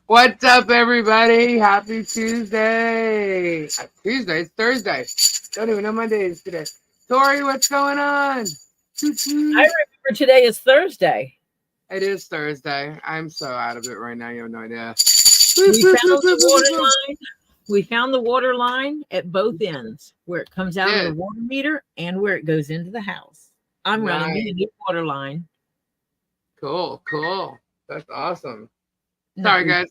What's up, everybody? Happy Tuesday. Tuesday, it's Thursday. Don't even know my days today. Tori, what's going on? Toot I toot. remember today is Thursday. It is Thursday. I'm so out of it right now. You have no idea. We found the water line. We found the water line at both ends, where it comes out of the Did. water meter and where it goes into the house. I'm running me Nice. a new water line. Cool, cool. That's awesome. Not Sorry, we guys.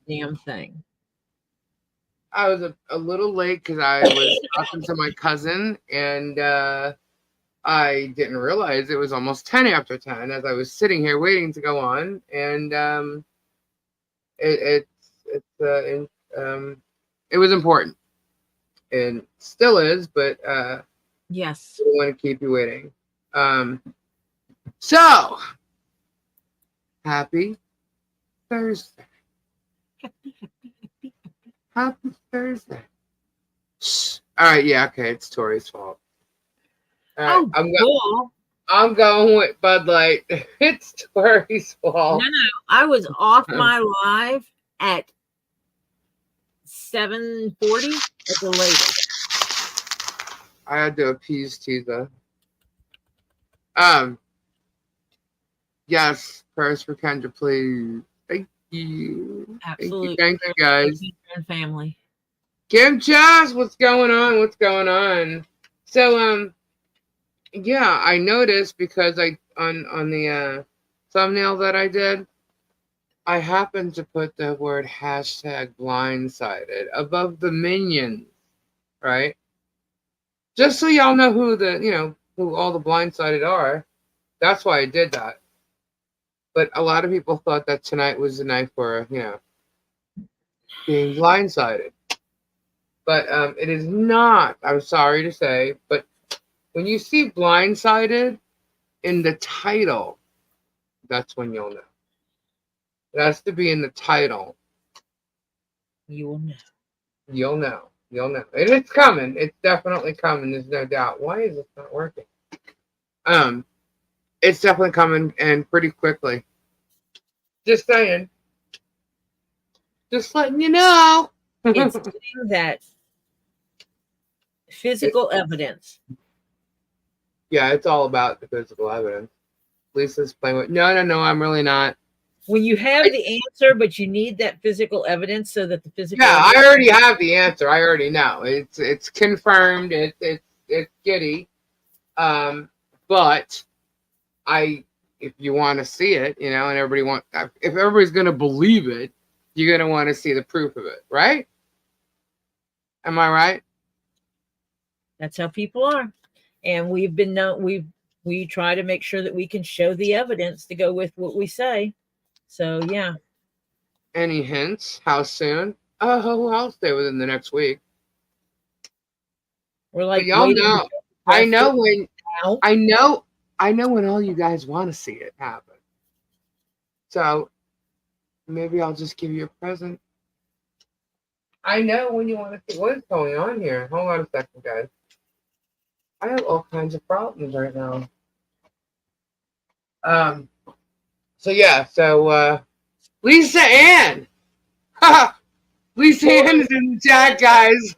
damn thing. I was a little late because I was talking to my cousin and I didn't realize it was almost 10 after 10 as I was sitting here waiting to go on. And it's it was important and still is, but I Yes. don't want to keep you waiting. So happy Thursday. Happy Thursday. All right, yeah, okay, it's Tori's fault. All right, Oh, cool. I'm going with Bud Light. It's Tori's No, fault. no. I was off my live at 7:40 at the latest. I had to appease Tiza. Um, yes, prayers for Kendra, please. Thank you. Absolutely. Thank you, guys. And family. Kim Chas, what's going on? What's going on? So, yeah, I noticed because I on the thumbnail that I did, I happened to put the word hashtag blindsided above the minions, right? Just so y'all know who who all the blindsided are. That's why I did that. But a lot of people thought that tonight was the night for, being blindsided. But it is not, I'm sorry to say, but when you see blindsided in the title, that's when you'll know. It has to be in the title. You will know. You'll know. You'll know. And it's coming. It's definitely coming. There's no doubt. Why is this not working? It's definitely coming and pretty quickly. Just saying. Just letting you know. It's getting that physical evidence. Yeah, it's all about the physical evidence. Lisa's playing with. No, I'm really not. When you have the answer, but you need that physical evidence so that the physical. Yeah, I already have the answer. I already know. It's confirmed. It's giddy. But if you want to see it, and if everybody's gonna believe it, you're gonna want to see the proof of it, right? Am I right? That's how people are, and we've been known. We try to make sure that we can show the evidence to go with what we say. So yeah. Any hints? How soon? Oh, I'll stay within the next week. We're like, y'all know. I know when. I know when all you guys want to see it happen. So maybe I'll just give you a present. I know when you want to see what's going on here. Hold on a second, guys. I have all kinds of problems right now. So yeah, Lisa Ann. Lisa Ann is in the chat, guys.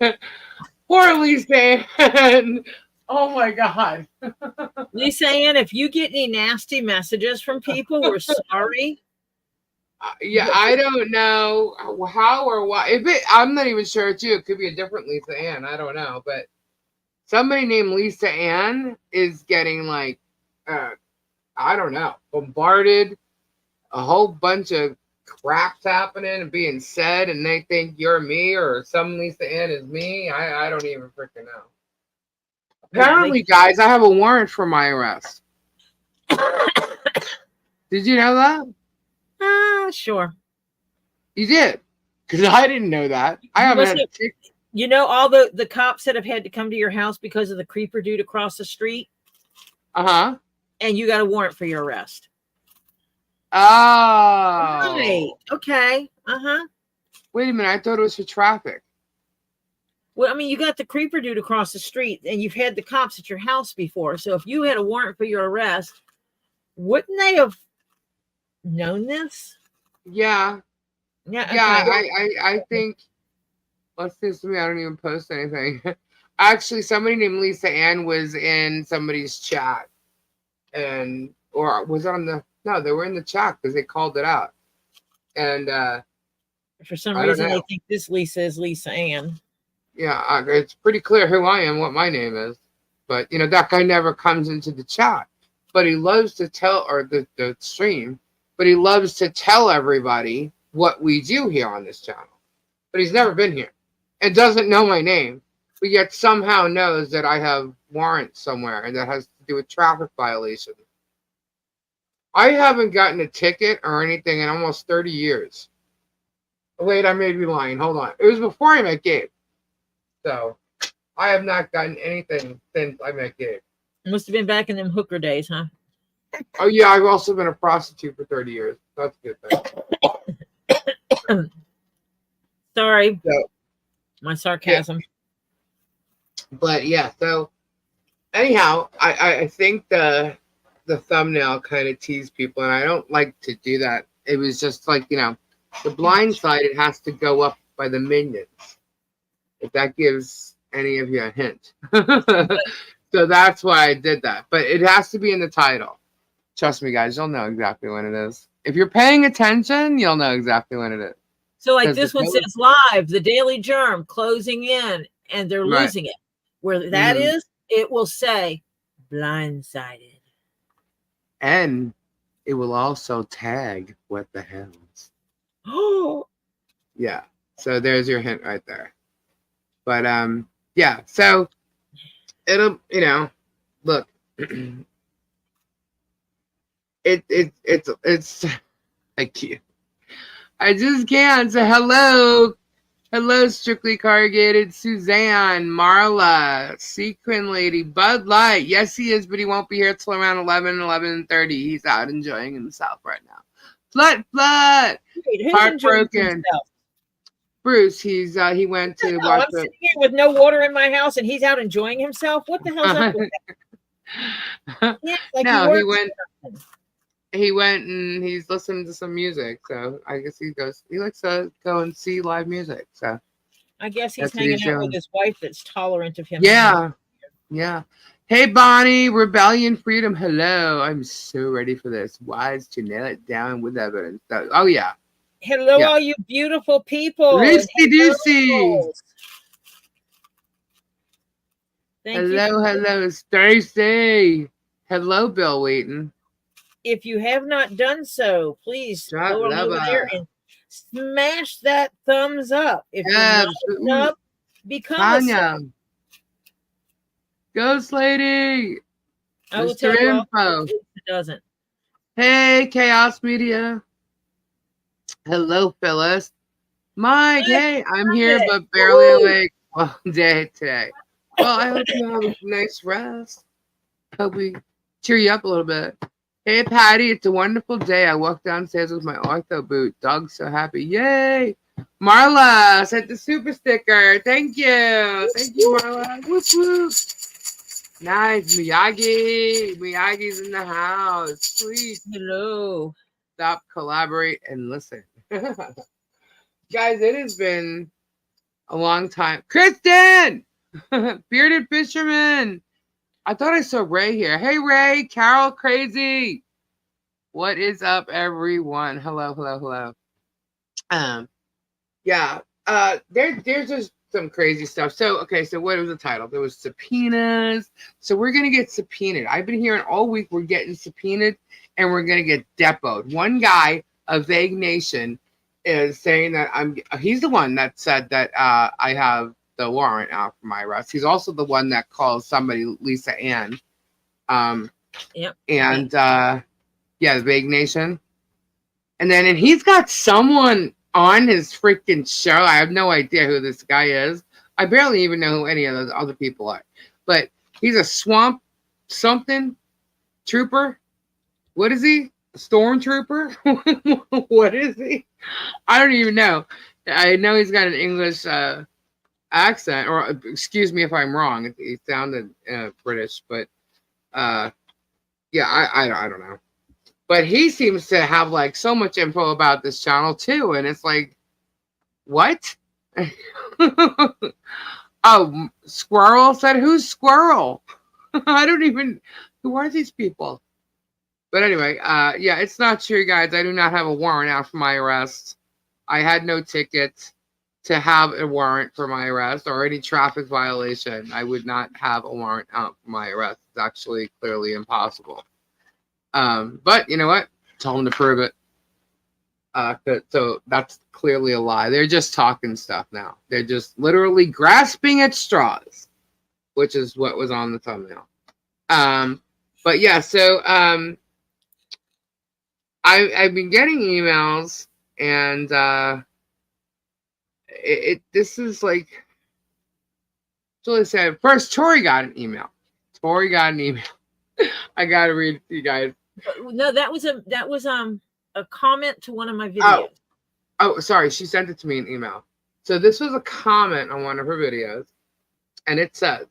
Poor Lisa Ann. Oh my god. Lisa Ann, if you get any nasty messages from people, we're sorry. Yeah, I don't know how or why. I'm not even sure it's you. It could be a different Lisa Ann. I don't know, but somebody named Lisa Ann is getting like, I don't know, bombarded. A whole bunch of crap's happening and being said, and they think you're me or some Lisa Ann is me. I don't even freaking know. Apparently, guys, I have a warrant for my arrest. Did you know that? Sure. You did? Because I didn't know that. I haven't had you know all the cops that have had to come to your house because of the creeper dude across the street? Uh-huh. And you got a warrant for your arrest. Oh. Right. Okay. Uh-huh. Wait a minute. I thought it was for traffic. Well, I mean, you got the creeper dude across the street, and you've had the cops at your house before. So if you had a warrant for your arrest, wouldn't they have known this? Yeah. Yeah, Yeah, okay. I think, let's see, me, I don't even post anything. Actually, somebody named Lisa Ann was in somebody's chat, and or was it on the, no, they were in the chat because they called it out. And For some I don't reason, they know. think this Lisa is Lisa Ann. Yeah, it's pretty clear who I am, what my name is. But that guy never comes into the chat. But he loves to tell, or the stream, but he loves to tell everybody what we do here on this channel. But he's never been here and doesn't know my name, but yet somehow knows that I have warrants somewhere and that has to do with traffic violations. I haven't gotten a ticket or anything in almost 30 years. Wait, I may be lying. Hold on. It was before I met Gabe. So I have not gotten anything since I met Gabe. Must have been back in them hooker days, huh? Oh, yeah, I've also been a prostitute for 30 years. That's a good thing. Sorry, So, my sarcasm. Yeah. But yeah, so anyhow, I think the thumbnail kind of teased people, and I don't like to do that. It was just like, the blind side, it has to go up by the minions. If that gives any of you a hint. So that's why I did that. But it has to be in the title. Trust me, guys, you'll know exactly when it is. If you're paying attention, you'll know exactly when it is. So like this one says live, the Daily Germ closing in, and they're losing it. Where that is, it will say blindsided. And it will also tag what the hells. Oh. Yeah. So there's your hint right there. But yeah, so it'll, look, it's like you. I just can't. So hello, Strictly Corrugated, Suzanne, Marla, Sequin Lady, Bud Light. Yes, he is, but he won't be here till around 11:30. He's out enjoying himself right now. Flut, who's heartbroken. Bruce, he went to watch. I'm sitting here with no water in my house, and he's out enjoying himself. What the hell's up with that? Yeah, like no, he went and he's listening to some music. So I guess he likes to go and see live music. So I guess he's hanging out with his wife that's tolerant of him. Yeah. Yeah. Hey, Bonnie, Rebellion Freedom. Hello. I'm so ready for this. Wise to nail it down with evidence. Oh, yeah. Hello, all you beautiful people. Lucy Doocy. Hello, Stacy. Hello, Bill Wheaton. If you have not done so, please go over there and smash that thumbs up. If you're not up, become Tanya. a sub. Ghost Lady. I will tell you all it doesn't. Hey, Chaos Media. Hello, Phyllis. Mike, hey, I'm here, but barely awake all day today. Well, I hope you have a nice rest. Hope we cheer you up a little bit. Hey, Patty, it's a wonderful day. I walked downstairs with my ortho boot. Dog's so happy. Yay. Marla sent the super sticker. Thank you. Thank you, Marla. Whoop, whoop. Nice. Miyagi's in the house. Sweet. Hello. Stop, collaborate, and listen. Guys, it has been a long time. Kristen! Bearded Fisherman. I thought I saw Ray here. Hey, Ray. Carol Crazy. What is up, everyone? Hello. Yeah. There's just some crazy stuff. So what was the title? There was subpoenas. So we're gonna get subpoenaed. I've been hearing all week we're getting subpoenaed and we're gonna get depoted. One guy, a Vague Nation, is saying that he's the one that said that I have the warrant out for my arrest. He's also the one that calls somebody Lisa Ann. Yep. And the Vague Nation. And he's got someone on his freaking show. I have no idea who this guy is. I barely even know who any of those other people are. But he's a swamp something trooper. What is he? A stormtrooper? What is he? I don't even know. I know he's got an English accent, or excuse me if I'm wrong. He sounded British, but I don't know. But he seems to have like so much info about this channel too, and it's like, what? Oh, Squirrel said, who's Squirrel? I don't even, who are these people? But anyway, yeah, it's not true, guys. I do not have a warrant out for my arrest. I had no ticket to have a warrant for my arrest or any traffic violation. I would not have a warrant out for my arrest. It's actually clearly impossible. But you know what? Tell them to prove it. So that's clearly a lie. They're just talking stuff now. They're just literally grasping at straws, which is what was on the thumbnail. But yeah, so I've been getting emails, and this is like, it's really sad. First, Tori got an email. I gotta read it to you guys. No, that was a comment to one of my videos. Oh, sorry. She sent it to me in email. So this was a comment on one of her videos, and it says,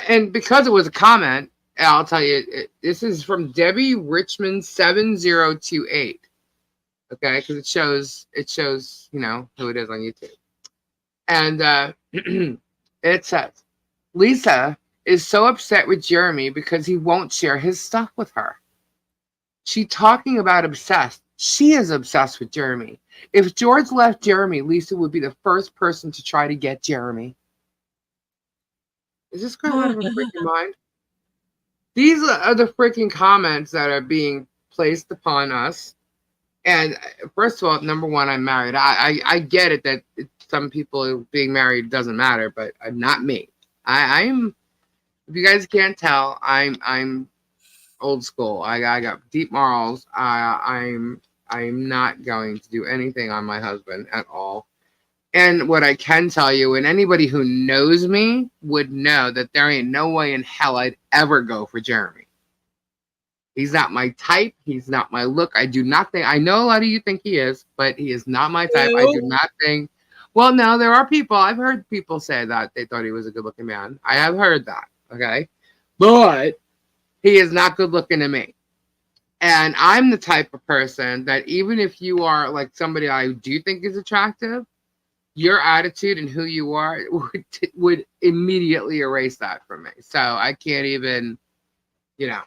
and because it was a comment, I'll tell you, this is from Debbie Richmond 7028. Okay, because it shows, you know, who it is on YouTube. And it says, Lisa is so upset with Jeremy because he won't share his stuff with her. She talking about obsessed. She is obsessed with Jeremy. If George left Jeremy, Lisa would be the first person to try to get Jeremy. Is this girl out of her freaking mind? These are the freaking comments that are being placed upon us. And first of all, number one, I'm married. I get it that some people being married doesn't matter, but not me. I'm. If you guys can't tell, I'm old school. I got deep morals. I'm not going to do anything on my husband at all. And what I can tell you, and anybody who knows me would know, that there ain't no way in hell I'd ever go for Jeremy. He's not my type. He's not my look. I do not think, I know a lot of you think he is, but he is not my type. I do not think, well, no, there are people, I've heard people say that they thought he was a good looking man. I have heard that, okay? But he is not good looking to me. And I'm the type of person that even if you are like somebody I do think is attractive, your attitude and who you are would immediately erase that from me. So I can't even, you know,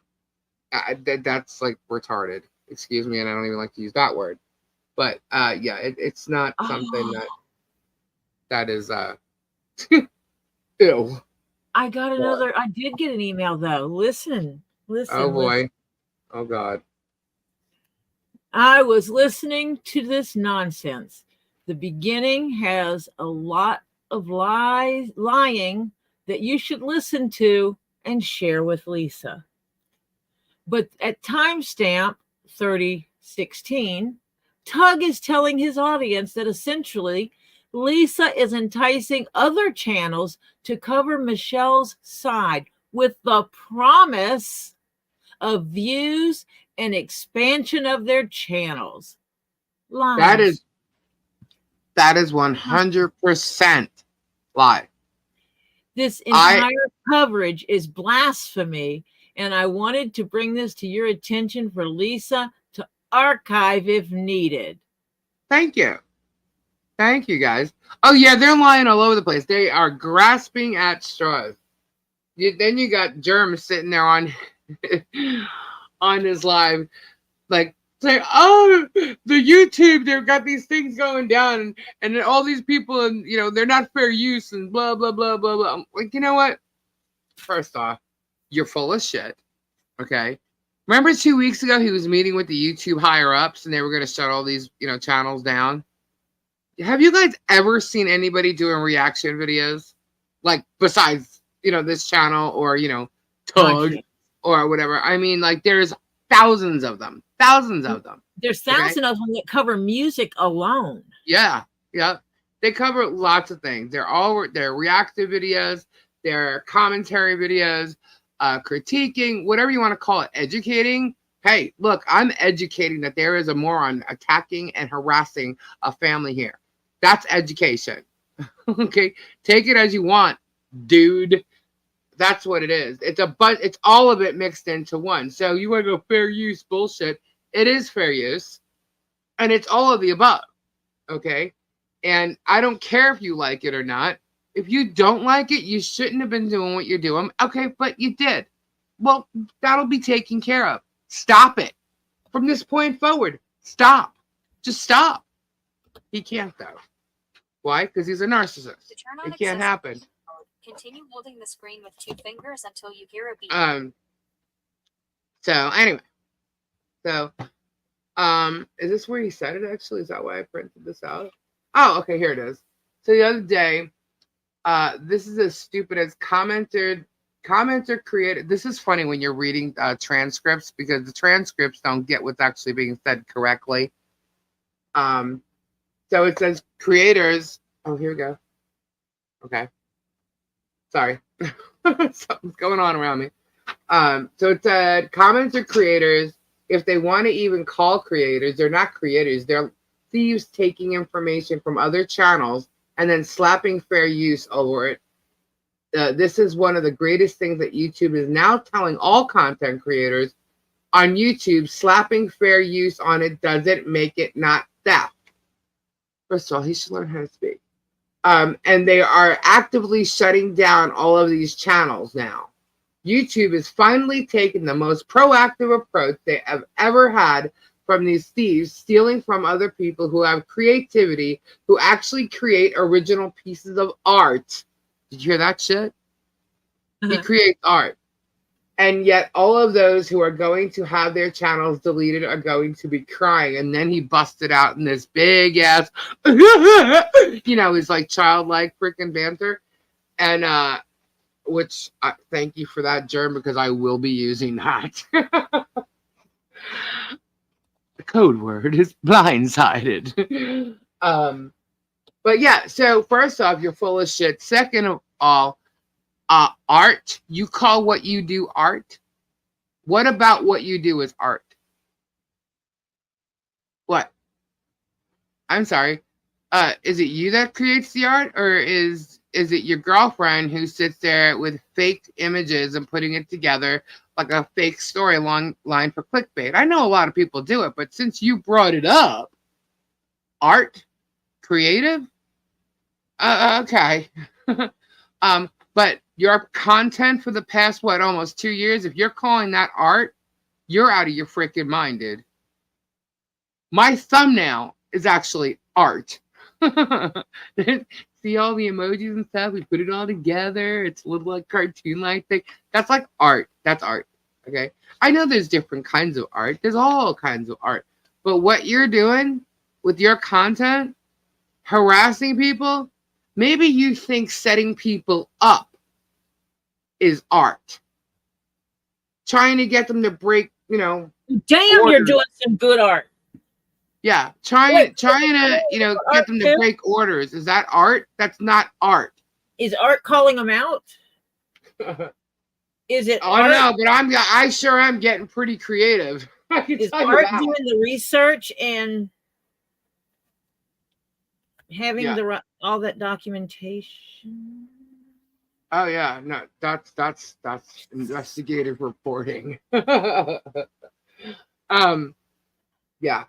that's like retarded. Excuse me, and I don't even like to use that word. But yeah, it's not something that is ew. I got another. I did get an email though. Listen. Oh boy. Listen. Oh God. I was listening to this nonsense. The beginning has a lot of lying that you should listen to and share with Lisa. But at timestamp 3016, Tug is telling his audience that essentially Lisa is enticing other channels to cover Michelle's side with the promise of views and expansion of their channels. Lies. That is 100% lie. This entire coverage is blasphemy, and I wanted to bring this to your attention for Lisa to archive if needed. Thank you. Thank you, guys. Oh, yeah, they're lying all over the place. They are grasping at straws. Then you got Germ sitting there on his live, like, say, oh, the YouTube, they've got these things going down, and all these people, and you know, they're not fair use, and blah blah blah blah blah. I'm like, you know what? First off, you're full of shit. Okay. Remember 2 weeks ago he was meeting with the YouTube higher ups, and they were going to shut all these, you know, channels down. Have you guys ever seen anybody doing reaction videos, like besides, you know, this channel or, you know, Tug or whatever? I mean, like, there's thousands of them. There's thousands of them that cover music alone. Yeah. They cover lots of things. They're reactive videos, they're commentary videos, critiquing, whatever you want to call it, educating. Hey, look, I'm educating that there is a moron attacking and harassing a family here. That's education. Okay, take it as you want, dude. That's what it is. It's all of it mixed into one. So you want to go fair use bullshit? It is fair use, and it's all of the above. Okay, and I don't care if you like it or not. If you don't like it, you shouldn't have been doing what you're doing. Okay, but you did. Well, that'll be taken care of. Stop it. From this point forward, stop. Just stop. He can't, though. Why? Because he's a narcissist. It can't happen. Continue holding the screen with 2 fingers until you hear a beep. So anyway. So is this where he said it actually? Is that why I printed this out? Oh, okay, here it is. So the other day, this is as stupid as commenter created. This is funny when you're reading transcripts because the transcripts don't get what's actually being said correctly. So it says creators. Oh, here we go. Okay. Sorry. Something's going on around me. So it said commenter creators, if they want to even call creators, they're not creators. They're thieves taking information from other channels and then slapping fair use over it. This is one of the greatest things that YouTube is now telling all content creators on YouTube. Slapping fair use on it doesn't make it not theft. First of all, he should learn how to speak. And they are actively shutting down all of these channels now. YouTube is finally taking the most proactive approach they have ever had from these thieves stealing from other people who have creativity, who actually create original pieces of art. Did you hear that shit? He creates art. And yet all of those who are going to have their channels deleted are going to be crying. And then he busted out in this big ass, he's like childlike freaking banter. And, which thank you for that, Germ, because I will be using that. The code word is blindsided. But yeah, so first off, you're full of shit. Second of all, art. You call what you do art? What about what you do is art? What? I'm sorry. Is it you that creates the art, or is it your girlfriend who sits there with fake images and putting it together like a fake storyline for clickbait? I know a lot of people do it, but since you brought it up, art, creative, okay. But your content for the past, almost 2 years, if you're calling that art, you're out of your freaking mind, dude. My thumbnail is actually art. See all the emojis and stuff? We put it all together. It's a little like cartoon-like thing. That's like art. That's art. Okay? I know there's different kinds of art. There's all kinds of art. But what you're doing with your content, harassing people, maybe you think setting people up is art. Trying to get them to break, Damn, orders. You're doing some good art. Yeah, trying to, get them to break orders. Is that art? That's not art. Is art calling them out? Is it? I don't know, but I sure am getting pretty creative. Is art doing the research and having all that documentation? Oh yeah, no, that's investigative reporting. Yeah.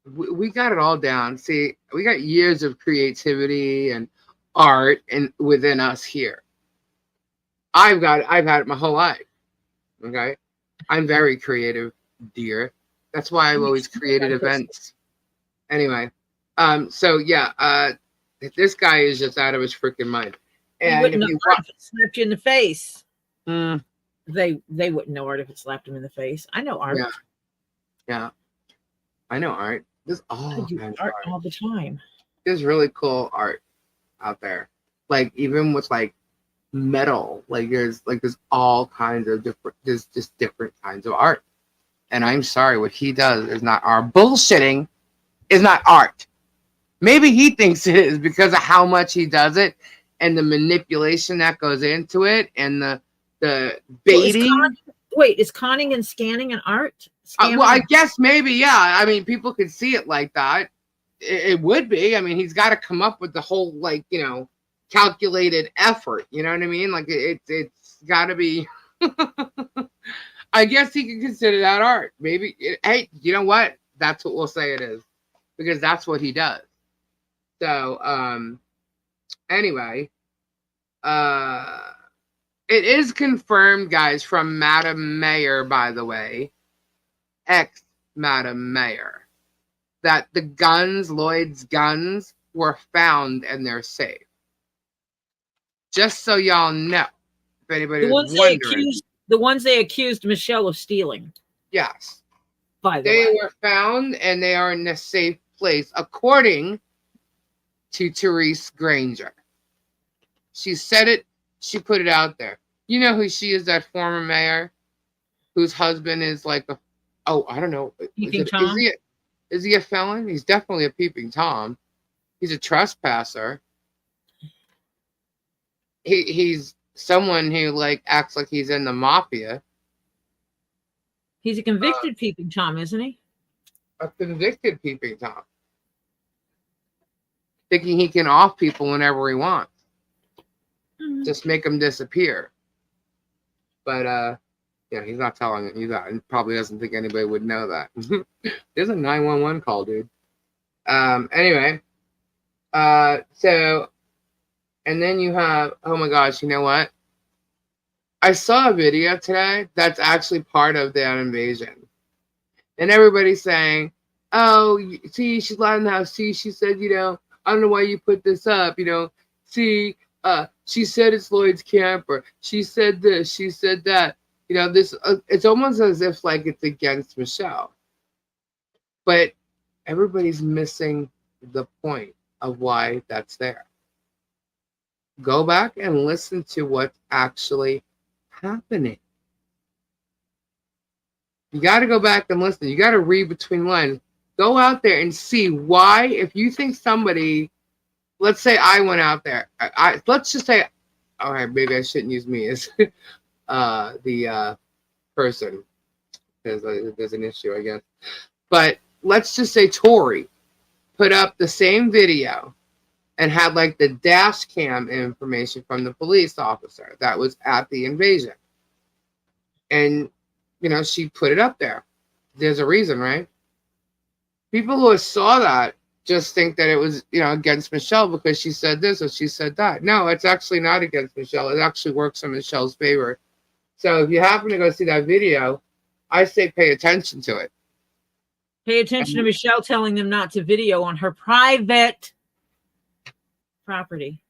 We got it all down. See, we got years of creativity and art within us here. I've had it my whole life. Okay, I'm very creative, dear. That's why I've always created events. Anyway, so yeah, this guy is just out of his freaking mind. And wouldn't know art if it slapped you in the face. They wouldn't know art if it slapped him in the face. I know art. Yeah. I know art. There's I do art all the time. There's really cool art out there. Like even with like metal, there's all kinds of there's just different kinds of art. And I'm sorry, what he does is not art. Bullshitting is not art. Maybe he thinks it is because of how much he does it and the manipulation that goes into it and the baiting. Is conning and scanning an art? I guess maybe, yeah. I mean, people could see it like that. It would be. I mean, he's got to come up with the whole, calculated effort. You know what I mean? Like, it's got to be. I guess he can consider that art. Maybe. Hey, you know what? That's what we'll say it is, because that's what he does. So, anyway, it is confirmed, guys, from Madam Mayor, by the way, ex Madam Mayor, that the guns, Lloyd's guns, were found in their safe. Just so y'all know, if anybody was wondering. The ones they accused Michelle of stealing. Yes. By the They way, were found and they are in a safe place, according to Therese Granger. She said it. She put it out there. You know who she is? That former mayor, whose husband is like a. Oh, I don't know. Peeping Tom? Is he a felon? He's definitely a peeping Tom. He's a trespasser. He's someone who like acts like he's in the mafia. He's a convicted peeping Tom, isn't he? A convicted peeping Tom. Thinking he can off people whenever he wants. Mm-hmm. Just make them disappear. But yeah, he's not telling it. He probably doesn't think anybody would know that. There's a 911 call, dude. Anyway. So, and then you have, oh my gosh, you know what? I saw a video today that's actually part of that invasion. And everybody's saying, oh, see, she's lying in the house. See, she said, you know, I don't know why you put this up, you know. See, she said it's Lloyd's camper. She said this, she said that. You know, this, it's almost as if like it's against Michelle. But everybody's missing the point of why that's there. Go back and listen to what's actually happening. You got to go back and listen. You got to read between lines. Go out there and see why. If you think somebody, let's say I went out there. Let's just say, all right, maybe I shouldn't use me as the person, because there's an issue, I guess. But let's just say Tori put up the same video and had like the dash cam information from the police officer that was at the invasion. And, you know, she put it up there. There's a reason, right? People who saw that just think that it was, you know, against Michelle because she said this or she said that. No, it's actually not against Michelle. It actually works in Michelle's favor. So if you happen to go see that video, I say pay attention to it. Pay attention to Michelle telling them not to video on her private property.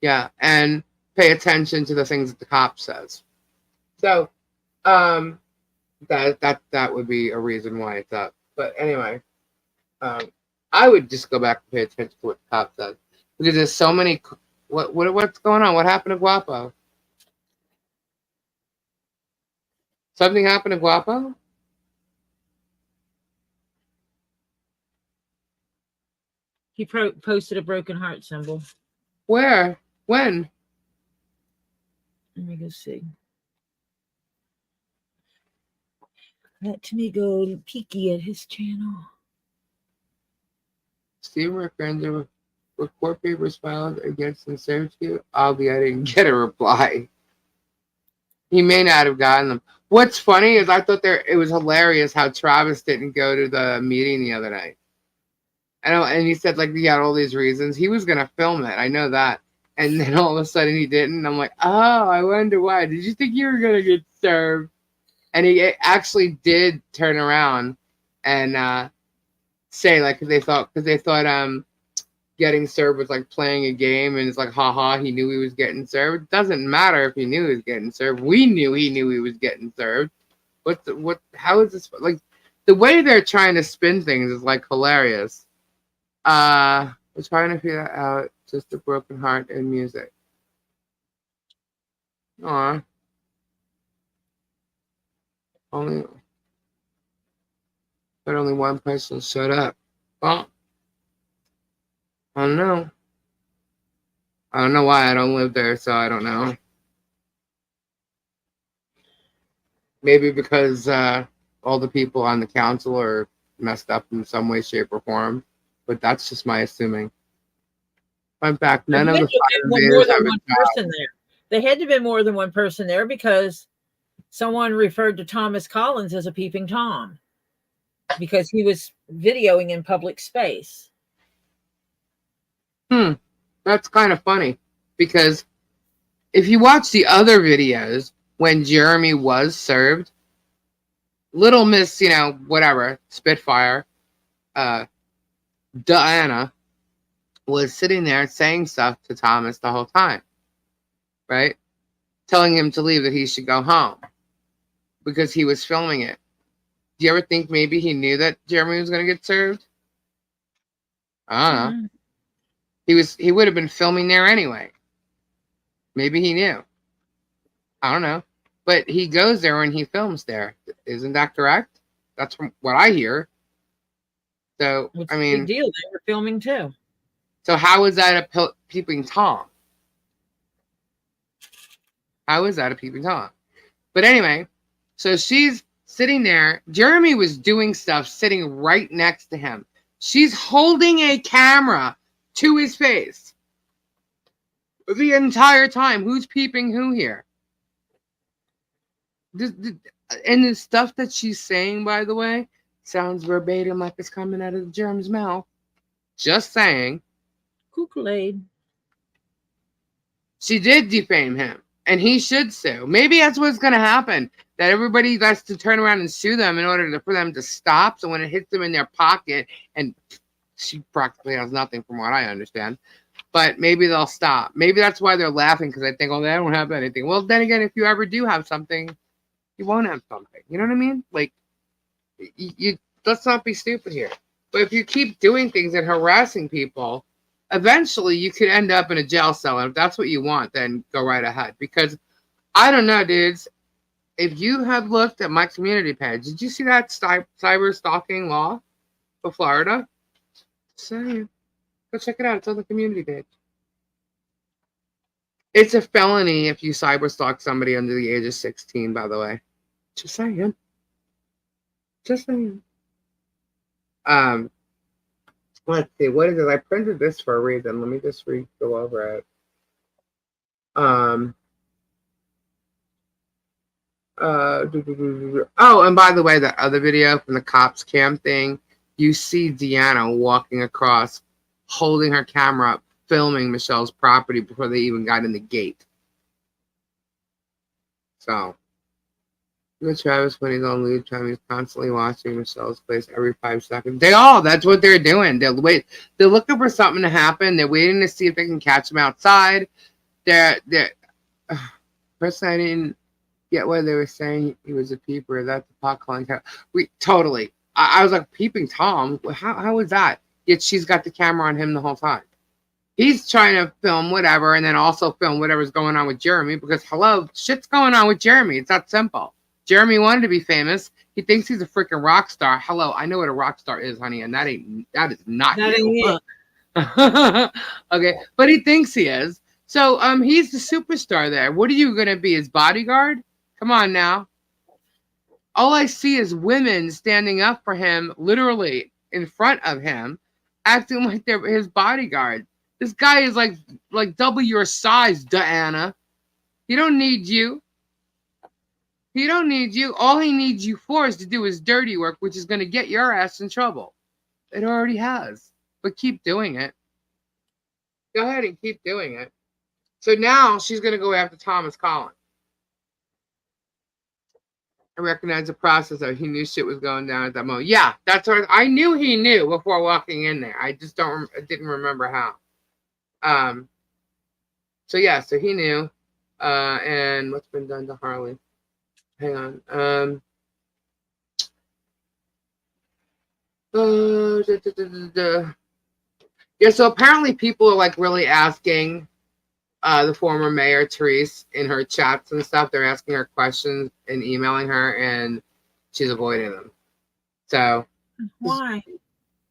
Yeah, and pay attention to the things that the cop says. So that would be a reason why it's up. But anyway, I would just go back and pay attention to what the cop says, because there's so many. What's going on? What happened to Guapo? Something happened to Guapo? He posted a broken heart symbol. Where? When? Let me go see. Let me go peeky at his channel. Steve McGrander with court papers filed against him. I didn't get a reply. He may not have gotten them. What's funny is I thought it was hilarious how Travis didn't go to the meeting the other night. And he said like he had all these reasons. He was gonna film it. I know that. And then all of a sudden he didn't. I'm like, oh, I wonder why. Did you think you were gonna get served? And he actually did turn around and say like because they thought getting served was like playing a game, and it's like haha, he knew he was getting served. It doesn't matter if he knew he was getting served. We knew he knew he was getting served. How is this like the way they're trying to spin things is like hilarious. We're trying to figure that out. Just a broken heart and music. Aw. Only one person showed up. Well, I don't know. I don't know why. I don't live there, so I don't know. Maybe because all the people on the council are messed up in some way, shape, or form. But that's just my assuming. In fact, none of the fire invaders have a job. There had to be more than one person there because Someone referred to Thomas Collins as a peeping Tom because he was videoing in public space. That's kind of funny because if you watch the other videos when Jeremy was served, Little Miss, whatever, Spitfire, Diana was sitting there saying stuff to Thomas the whole time, right? Telling him to leave, that he should go home because he was filming it. Do you ever think maybe he knew that Jeremy was going to get served? I don't know. He would have been filming there anyway. Maybe he knew. I don't know. But he goes there and he films there. Isn't that correct? That's from what I hear. So, It's a big deal. They were filming too. So how is that a peeping Tom? How is that a peeping Tom? But anyway, so she's sitting there. Jeremy was doing stuff sitting right next to him. She's holding a camera to his face the entire time. Who's peeping who here? And the stuff that she's saying, by the way, sounds verbatim like it's coming out of Germ's mouth. Just saying. Kool-Aid. She did defame him, and he should sue. Maybe that's what's going to happen, that everybody has to turn around and sue them in order for them to stop. So when it hits them in their pocket, and she practically has nothing from what I understand, but maybe they'll stop. Maybe that's why they're laughing, because they think, oh, they don't have anything. Well, then again, if you ever do have something, you won't have something. You know what I mean? Like, let's not be stupid here. But if you keep doing things and harassing people, eventually you could end up in a jail cell. And if that's what you want, then go right ahead. Because I don't know, dudes. If you have looked at my community page, did you see that cyber stalking law for Florida? Just saying. Go check it out. It's on the community page. It's a felony if you cyber stalk somebody under the age of 16, by the way. Just saying. Just saying. Let's see. What is it? I printed this for a reason. Let me just go over it. Oh, and by the way, that other video from the cops cam thing, you see Deanna walking across, holding her camera up, filming Michelle's property before they even got in the gate. So, Travis, when he's on leave time, he's constantly watching Michelle's place every 5 seconds. That's what they're doing. They're looking for something to happen. They're waiting to see if they can catch him outside. Personally, I didn't get what they were saying. He was a peeper. That's a pot calling. Totally. I was like, peeping Tom? How is that? Yet she's got the camera on him the whole time. He's trying to film whatever and then also film whatever's going on with Jeremy because, hello, shit's going on with Jeremy. It's that simple. Jeremy wanted to be famous. He thinks he's a freaking rock star. Hello, I know what a rock star is, honey, and that is not you. Okay, but he thinks he is. So he's the superstar there. What are you gonna be, his bodyguard? Come on now. All I see is women standing up for him, literally in front of him, acting like they're his bodyguard. This guy is like double your size, Diana. He don't need you. He don't need you. All he needs you for is to do his dirty work, which is going to get your ass in trouble. It already has. But keep doing it. Go ahead and keep doing it. So now she's going to go after Thomas Collins. I recognize the process of he knew shit was going down at that moment. Yeah, that's what I knew he knew before walking in there. I just didn't remember how. So he knew. And what's been done to Harley? Hang on. Yeah, so apparently people are like really asking the former mayor, Therese, in her chats and stuff. They're asking her questions and emailing her, and she's avoiding them. So why?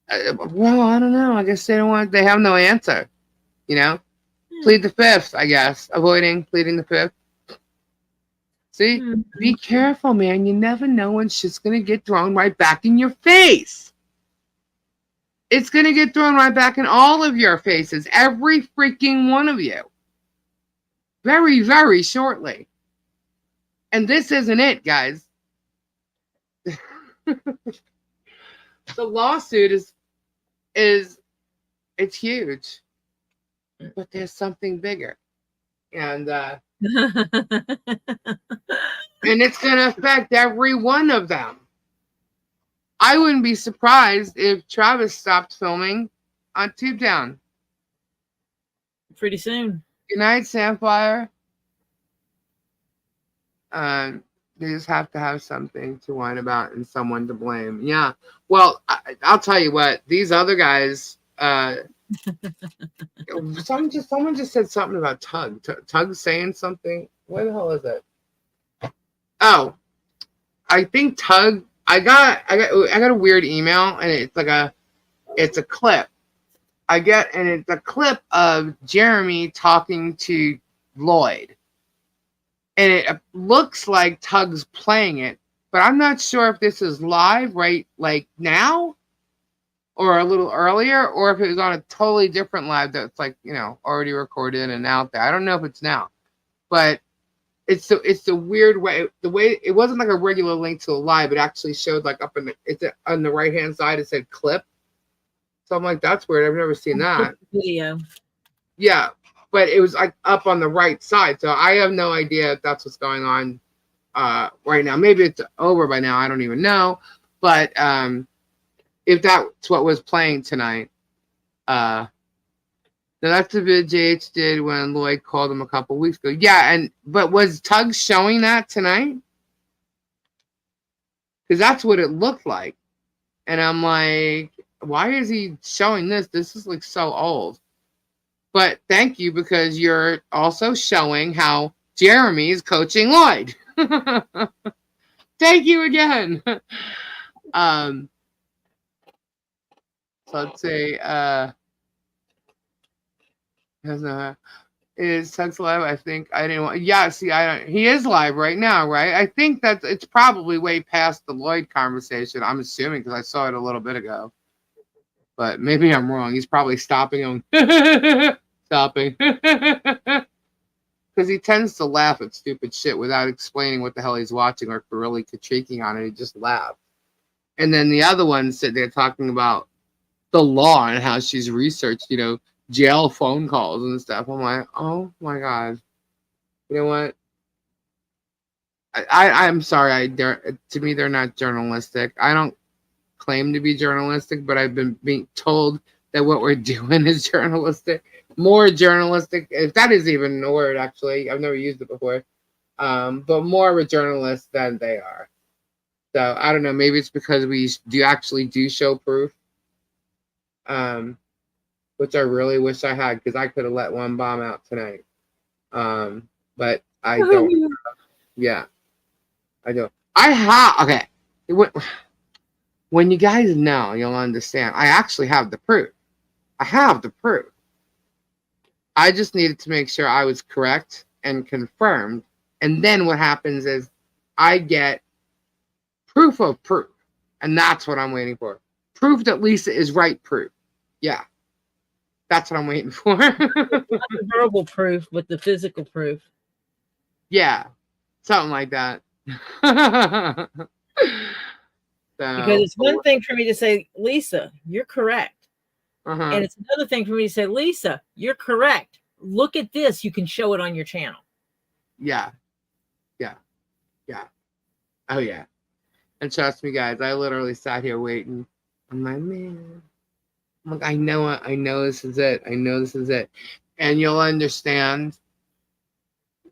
Well, I don't know. I guess they have no answer. Plead the fifth, I guess. Pleading the fifth. See, be careful, man. You never know when shit's going to get thrown right back in your face. It's going to get thrown right back in all of your faces. Every freaking one of you. Very, very shortly. And this isn't it, guys. The lawsuit is it's huge, but there's something bigger, and it's going to affect every one of them. I wouldn't be surprised if Travis stopped filming on Tube Town. Pretty soon. Good night, Samfire. They just have to have something to whine about and someone to blame. Yeah. Well, I'll tell you what. These other guys. Someone just said something about Tug. Tug saying something. Where the hell is it? Oh, I think Tug. I got a weird email, and it's a clip. And it's a clip of Jeremy talking to Lloyd. And it looks like Tug's playing it, but I'm not sure if this is live right like now or a little earlier, or if it was on a totally different live that's like, already recorded and out there. I don't know if it's now, but it's the weird way. The way it wasn't like a regular link to a live, it actually showed like up on the right hand side, it said clip. So I'm like, that's weird. I've never seen that. Video. Yeah. But it was like up on the right side. So I have no idea if that's what's going on right now. Maybe it's over by now. I don't even know. But if that's what was playing tonight. Now that's the vid JH did when Lloyd called him a couple weeks ago. Yeah, but was Tug showing that tonight? Because that's what it looked like. And I'm like, why is he showing this? This is like so old. But thank you, because you're also showing how Jeremy is coaching Lloyd. Thank you again. So let's say is Tug's live? I think I didn't want. Yeah, see, I don't. He is live right now, right? I think that it's probably way past the Lloyd conversation. I'm assuming because I saw it a little bit ago. But maybe I'm wrong. He's probably stopping him. Stopping. Because he tends to laugh at stupid shit without explaining what the hell he's watching or really critiquing on it. He just laughs. And then the other one said they're talking about the law and how she's researched, jail phone calls and stuff. I'm like, oh my God. You know what? I'm sorry. To me, they're not journalistic. I don't claim to be journalistic, but I've been being told that what we're doing is journalistic. More journalistic, if that is even a word, actually. I've never used it before. But more of a journalist than they are. So I don't know. Maybe it's because we do show proof. Which I really wish I had, because I could have let one bomb out tonight. But I don't. Yeah, I don't. Okay. When you guys know, you'll understand. I actually have the proof. I have the proof. I just needed to make sure I was correct and confirmed. And then what happens is I get proof of proof. And that's what I'm waiting for. Proof that Lisa is right proof. Yeah. That's what I'm waiting for. Not the verbal proof, but the physical proof. Yeah. Something like that. Because it's one thing for me to say, Lisa, you're correct. And it's another thing for me to say, Lisa, you're correct. Look at this. You can show it on your channel. Yeah. Yeah. Yeah. Oh, yeah. And trust me, guys, I literally sat here waiting. I'm like, man. I'm like, I know it. I know this is it. I know this is it. And you'll understand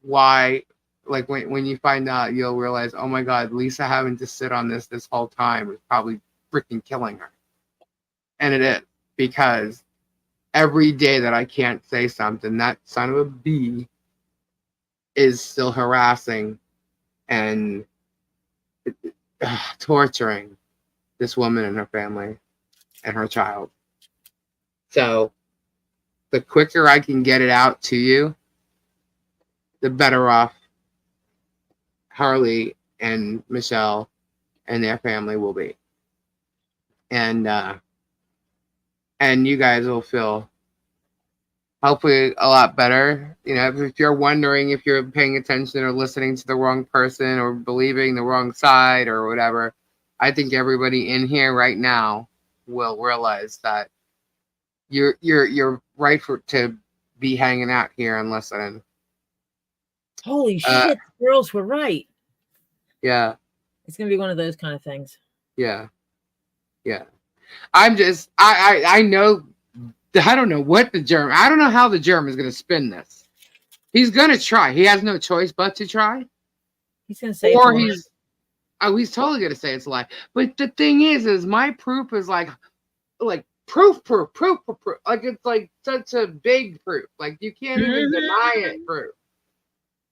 why, like, when you find out, you'll realize, oh, my God, Lisa having to sit on this whole time is probably freaking killing her. And it is. Because every day that I can't say something, that son of a bee is still harassing and torturing this woman and her family and her child. So the quicker I can get it out to you, the better off Harley and Michelle and their family will be. And you guys will feel hopefully a lot better. You know, if you're wondering if you're paying attention or listening to the wrong person or believing the wrong side or whatever, I think everybody in here right now will realize that you're right to be hanging out here and listening. Holy shit, the girls were right. Yeah. It's gonna be one of those kind of things. Yeah. Yeah. I'm just I know I don't know what the Germ I don't know how the Germ is gonna spin this. He's gonna try. He has no choice but to try. He's gonna say Or he's totally gonna say it's a lie. But the thing is my proof is like proof. Like it's like such a big proof. Like you can't even deny it, proof.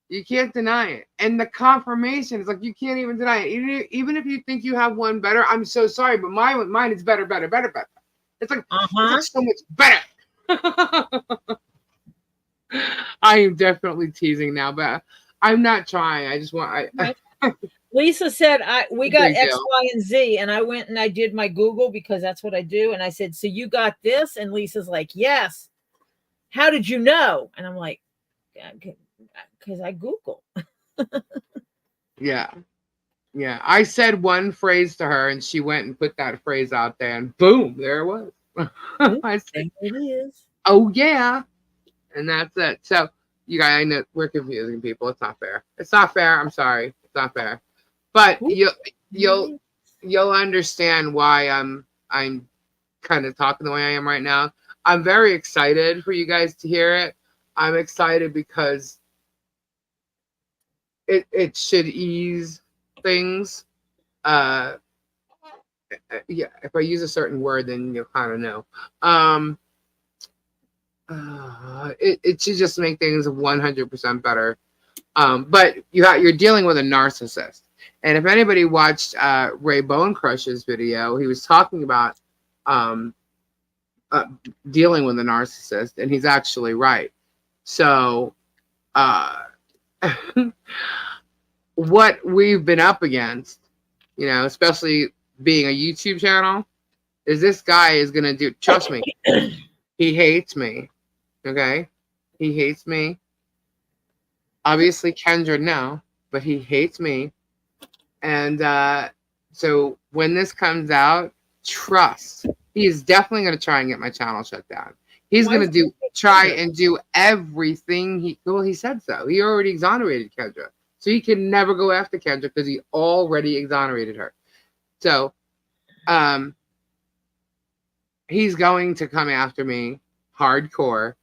You can't deny it. And the confirmation is like you can't even deny it. Even if you think you have one better, I'm so sorry, but mine is better. It's like, it's like so much better. I am definitely teasing now, but I'm not trying. I just want Lisa said we got X, Y, and Z, and I went and I did my Google because that's what I do. And I said, so you got this? And Lisa's like, yes. How did you know? And I'm like, because I Google. Yeah. I said one phrase to her, and she went and put that phrase out there, and boom, there it was. I said, it is. Oh yeah, and that's it. So you guys, I know we're confusing people. It's not fair. I'm sorry. It's not fair. But you'll understand why I'm kind of talking the way I am right now. I'm very excited for you guys to hear it. I'm excited because it should ease things. Yeah, if I use a certain word, then you'll kind of know. It should just make things 100% better. But you're dealing with a narcissist. And if anybody watched Ray Bone Crush's video, he was talking about dealing with a narcissist, and he's actually right. So what we've been up against, you know, especially being a YouTube channel, is this guy is going to do, trust me, he hates me. Okay? He hates me. Obviously, Kendra, no, but he hates me. And so when this comes out, trust, he is definitely going to try and get my channel shut down. He's going to try and do everything. He said so. He already exonerated Kendra. So he can never go after Kendra because he already exonerated her. So he's going to come after me hardcore,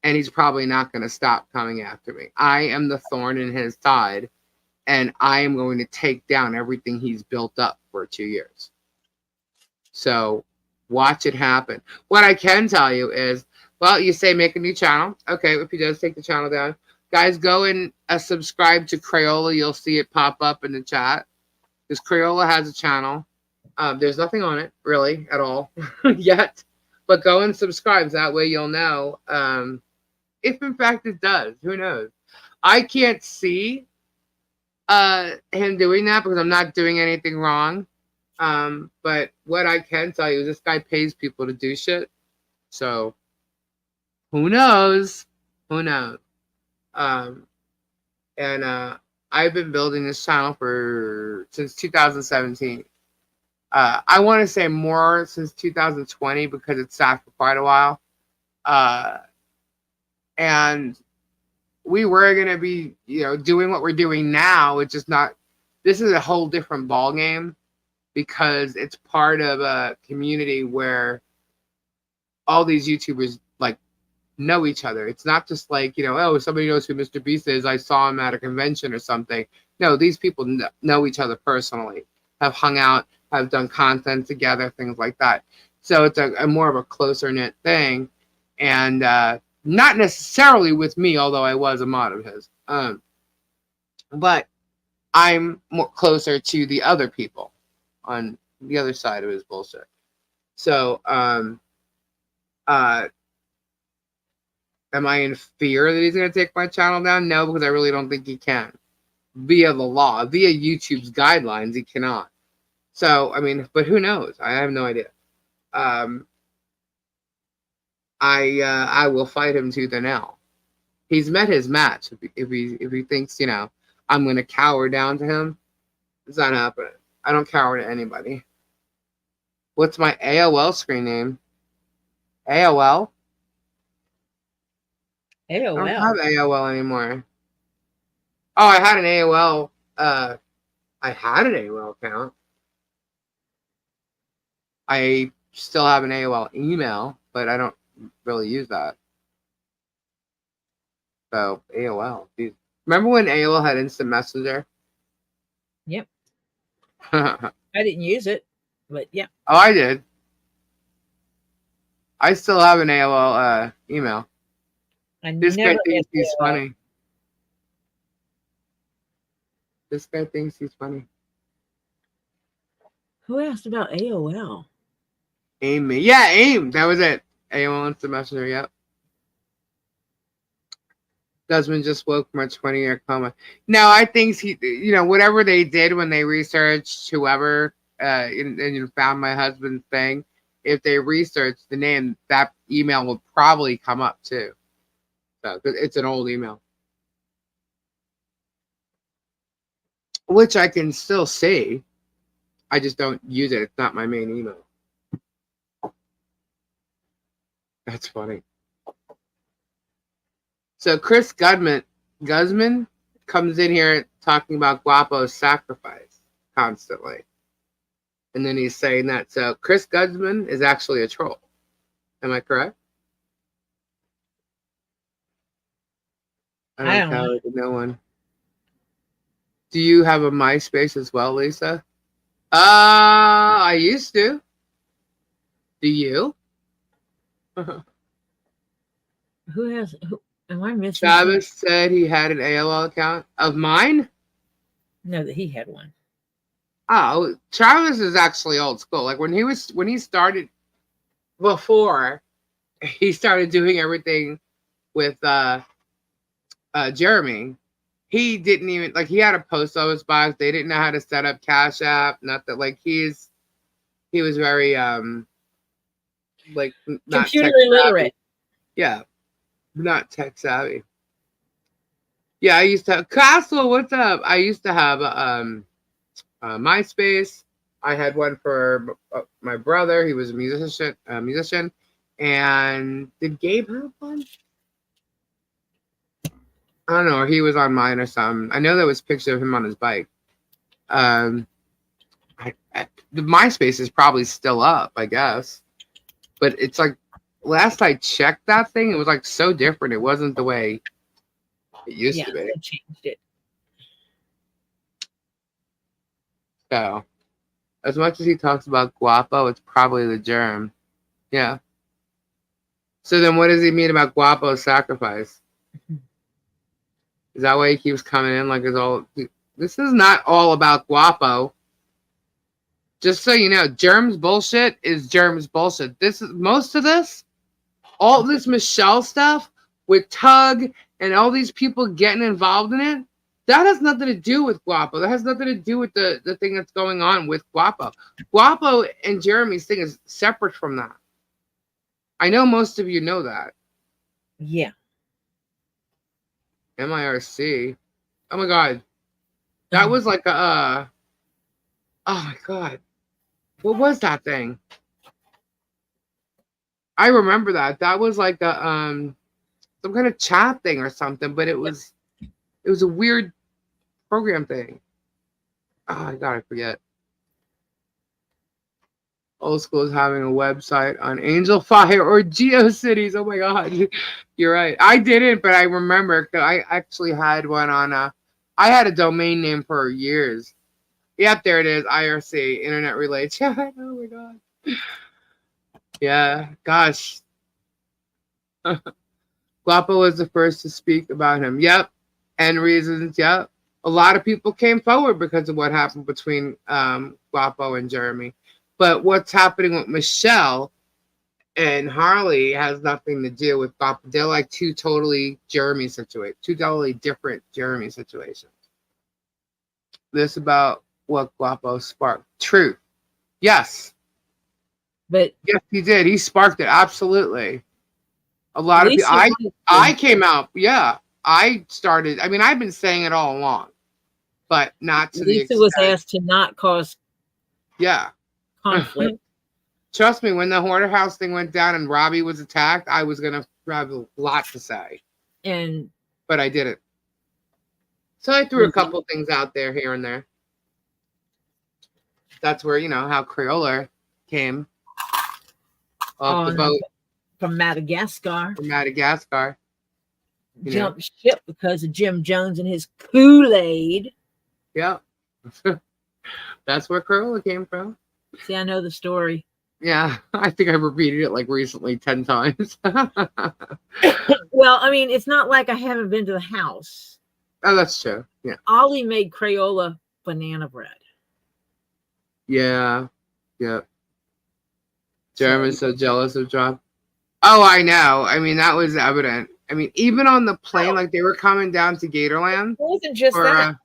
and he's probably not going to stop coming after me. I am the thorn in his side, and I am going to take down everything he's built up for 2 years. So watch it happen. What I can tell you is, well, you say make a new channel. Okay, if he does take the channel down, guys, go and subscribe to Crayola. You'll see it pop up in the chat. Because Crayola has a channel. There's nothing on it, really, at all, yet. But go and subscribe. That way you'll know if, in fact, it does. Who knows? I can't see him doing that because I'm not doing anything wrong. But what I can tell you is this guy pays people to do shit. So, who knows? Who knows? I've been building this channel since 2017. I want to say more since 2020 because it sat for quite a while. And we were going to be, doing what we're doing now. It's just not, this is a whole different ball game because it's part of a community where all these YouTubers know each other. It's not just like, oh, somebody knows who Mr. Beast is. I saw him at a convention or something. No, these people know each other personally, have hung out, have done content together, things like that. So it's a more of a closer knit thing, and not necessarily with me, although I was a mod of his. But I'm more closer to the other people on the other side of his bullshit. So, am I in fear that he's going to take my channel down? No, because I really don't think he can. Via the law, via YouTube's guidelines, he cannot. So, I mean, but who knows? I have no idea. I will fight him tooth and nail. He's met his match. If he thinks, I'm gonna cower down to him, it's not happening. I don't cower to anybody. What's my AOL screen name? AOL? I don't have AOL. AOL anymore. Oh, I had an AOL. I had an AOL account. I still have an AOL email, but I don't really use that. So AOL. Geez. Remember when AOL had instant messenger? Yep. Oh, I didn't use it, but yeah. I did. I still have an AOL email. I This guy never thinks had he's AOL. funny. This guy thinks he's funny. Who asked about AOL? Amy. Yeah, AIM. That was it. AOL instant messenger. Yep. Desmond just woke from a 20-year coma. No, I think whatever they did when they researched whoever and found my husband's thing, if they researched the name, that email will probably come up too. So it's an old email, which I can still see. I just don't use it. It's not my main email. That's funny. So Chris Guzman comes in here talking about Guapo's sacrifice constantly. And then he's saying that. So Chris Guzman is actually a troll. Am I correct? I I don't don't know. cower to no one. Do you have a MySpace as well, Lisa? I used to. Do you? Who has? Who, am I missing? Travis said he had an AOL account of mine. No, that he had one. Oh, Travis is actually old school. Like when he started before he started doing everything with Jeremy, he didn't even he had a post office box. They didn't know how to set up Cash App. Not that he was very not Computer tech illiterate. savvy. Yeah, not tech savvy. Yeah, I used to have Castle. What's up? I used to have MySpace. I had one for my brother. He was a musician. And did Gabe have one? I don't know. Or he was on mine or something. I know there was a picture of him on his bike. The MySpace is probably still up, I guess. But it's last I checked that thing, it was so different. It wasn't the way it used to be. They changed it. So, as much as he talks about Guapo, it's probably the Germ. Yeah. So then what does he mean about Guapo's sacrifice? Is that why he keeps coming in it's all... This is not all about Guapo. Just so you know, Germ's bullshit is Germ's bullshit. All this Michelle stuff with Tug and all these people getting involved in it, that has nothing to do with Guapo. That has nothing to do with the thing that's going on with Guapo. Guapo and Jeremy's thing is separate from that. I know most of you know that. Yeah. MIRC. Oh my God. That was oh my God. What was that thing? I remember that. That was some kind of chat thing or something, but it was a weird program thing. Oh my God, I forget. Old School is having a website on Angel Fire or GeoCities. Oh my God, you're right. I didn't, but I remember because I actually had one on. I had a domain name for years. Yep, there it is. IRC, Internet Relay Chat. Oh my God. Yeah, gosh. Guapo was the first to speak about him. Yep, and reasons. Yep. A lot of people came forward because of what happened between Guapo and Jeremy. But what's happening with Michelle and Harley has nothing to do with Guapo. They're two totally different Jeremy situations. This about what Guapo sparked. Truth. Yes. But yes, he did. He sparked it. Absolutely. A lot of people. Lisa wanted I to, came out. Yeah, I started. I mean, I've been saying it all along, but not to the Lisa was extent. asked to not cause Yeah. conflict. Trust me, when the hoarder house thing went down and Robbie was attacked, I was gonna have a lot to say, And but I didn't. So I threw a couple things out there here and there. That's where how Crayola came off the boat from Madagascar, from Madagascar. jumped ship because of Jim Jones and his Kool-Aid. Yeah. That's where Crayola came from. See, I know the story. Yeah, I think I repeated it like recently 10 times. Well, I mean, it's not like I haven't been to the house. Oh, that's true. Yeah. Ollie made Crayola banana bread. Yeah. Yep. Jeremy's so jealous of John. Oh, I know. I mean, that was evident. I mean, even on the plane, like they were coming down to Gatorland. It wasn't just that.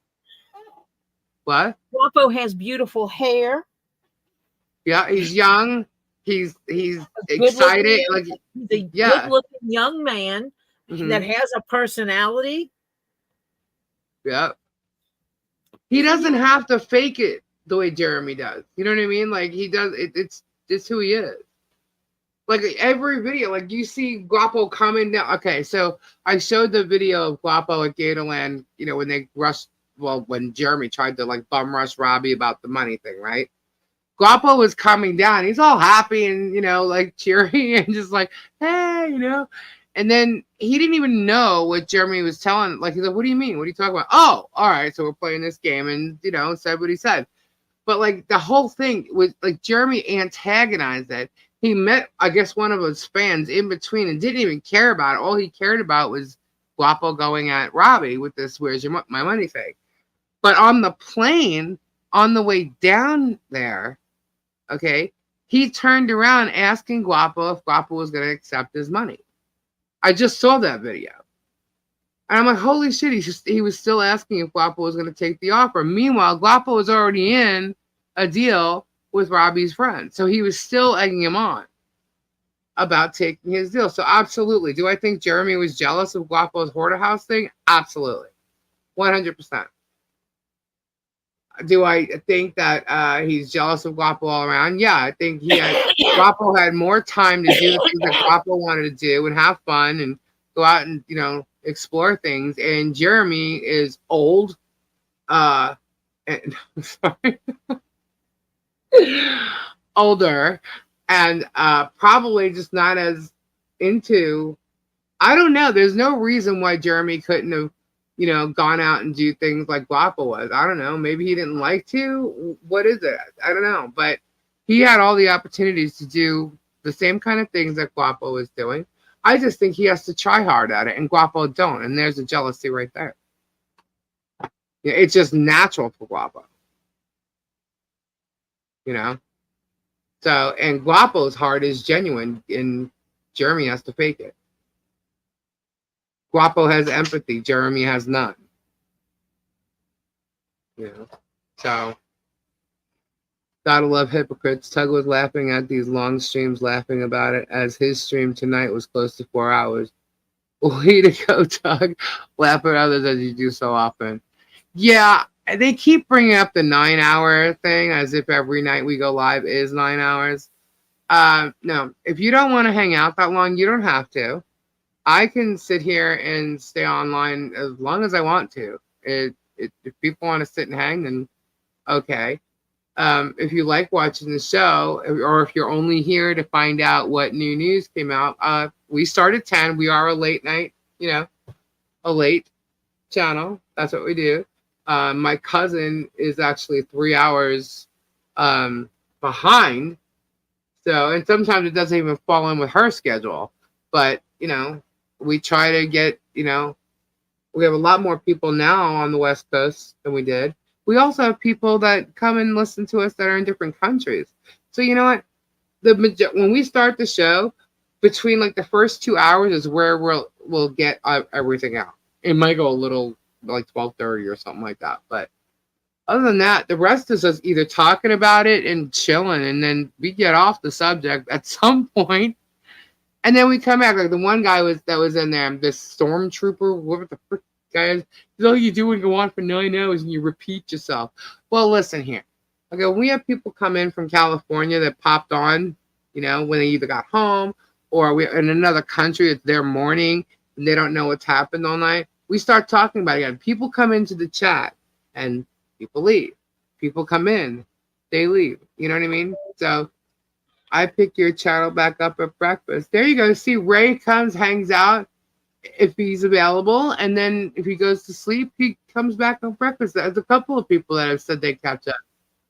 What? Guapo has beautiful hair. Yeah, he's young. He's excited. Like he's a good-looking young man that has a personality. Yeah. He doesn't have to fake it the way Jeremy does. You know what I mean? Like he does. It's just who he is. Like every video, like you see Guapo coming down. Okay, so I showed the video of Guapo at Gatorland. When they rushed. Well, when Jeremy tried to like bum rush Robbie about the money thing, right? Guapo was coming down. He's all happy and, like cheery and just like, hey, And then he didn't even know what Jeremy was telling. Like, he's like, what do you mean? What are you talking about? Oh, all right. So we're playing this game and, said what he said. But like the whole thing was like Jeremy antagonized it. He met, I guess, one of his fans in between and didn't even care about it. All he cared about was Guapo going at Robbie with this where's my money thing. But on the plane, on the way down there, okay, he turned around asking Guapo if Guapo was going to accept his money. I just saw that video. And I'm like, holy shit, he was still asking if Guapo was going to take the offer. Meanwhile, Guapo was already in a deal with Robbie's friend. So he was still egging him on about taking his deal. So absolutely. Do I think Jeremy was jealous of Guapo's hoarder house thing? Absolutely. 100%. Do I think that he's jealous of Guapo all around? Yeah, I think Guapo had more time to do the things that Guapo wanted to do and have fun and go out and, explore things. And Jeremy is old. And, sorry. Older. And probably just not as into... I don't know. There's no reason why Jeremy couldn't have gone out and do things like Guapo was. I don't know. Maybe he didn't like to. What is it? I don't know. But he had all the opportunities to do the same kind of things that Guapo was doing. I just think he has to try hard at it, and Guapo don't. And there's a jealousy right there. Yeah, it's just natural for Guapo. So, and Guapo's heart is genuine, and Jeremy has to fake it. Guapo has empathy. Jeremy has none. So gotta love hypocrites. Tug was laughing at these long streams, laughing about it, as his stream tonight was close to 4 hours. Way to go, Tug. Laugh at others as you do so often. Yeah, they keep bringing up the 9-hour thing as if every night we go live is 9 hours. No, if you don't want to hang out that long, you don't have to. I can sit here and stay online as long as I want to. If people want to sit and hang, then okay. If you like watching the show, or if you're only here to find out what new news came out, we start at 10. We are a late night, a late channel. That's what we do. My cousin is actually 3 hours behind. So, and sometimes it doesn't even fall in with her schedule. But, we try to get, we have a lot more people now on the West Coast than we did. We also have people that come and listen to us that are in different countries. So you know what? When we start the show, between like the first 2 hours is where we'll get everything out. It might go a little like 12:30 or something like that. But other than that, the rest is us either talking about it and chilling, and then we get off the subject at some point. And then we come back, like the one guy that was in there, this stormtrooper, whatever the frick guy is. All you do when you go on for 9 hours and you repeat yourself. Well, listen here. Okay, we have people come in from California that popped on, when they either got home or we're in another country, it's their morning and they don't know what's happened all night. We start talking about it again. People come into the chat and people leave. People come in, they leave. You know what I mean? So I pick your channel back up at breakfast. There you go. See, Ray comes, hangs out if he's available, and then if he goes to sleep, he comes back on breakfast. There's a couple of people that have said they catch up.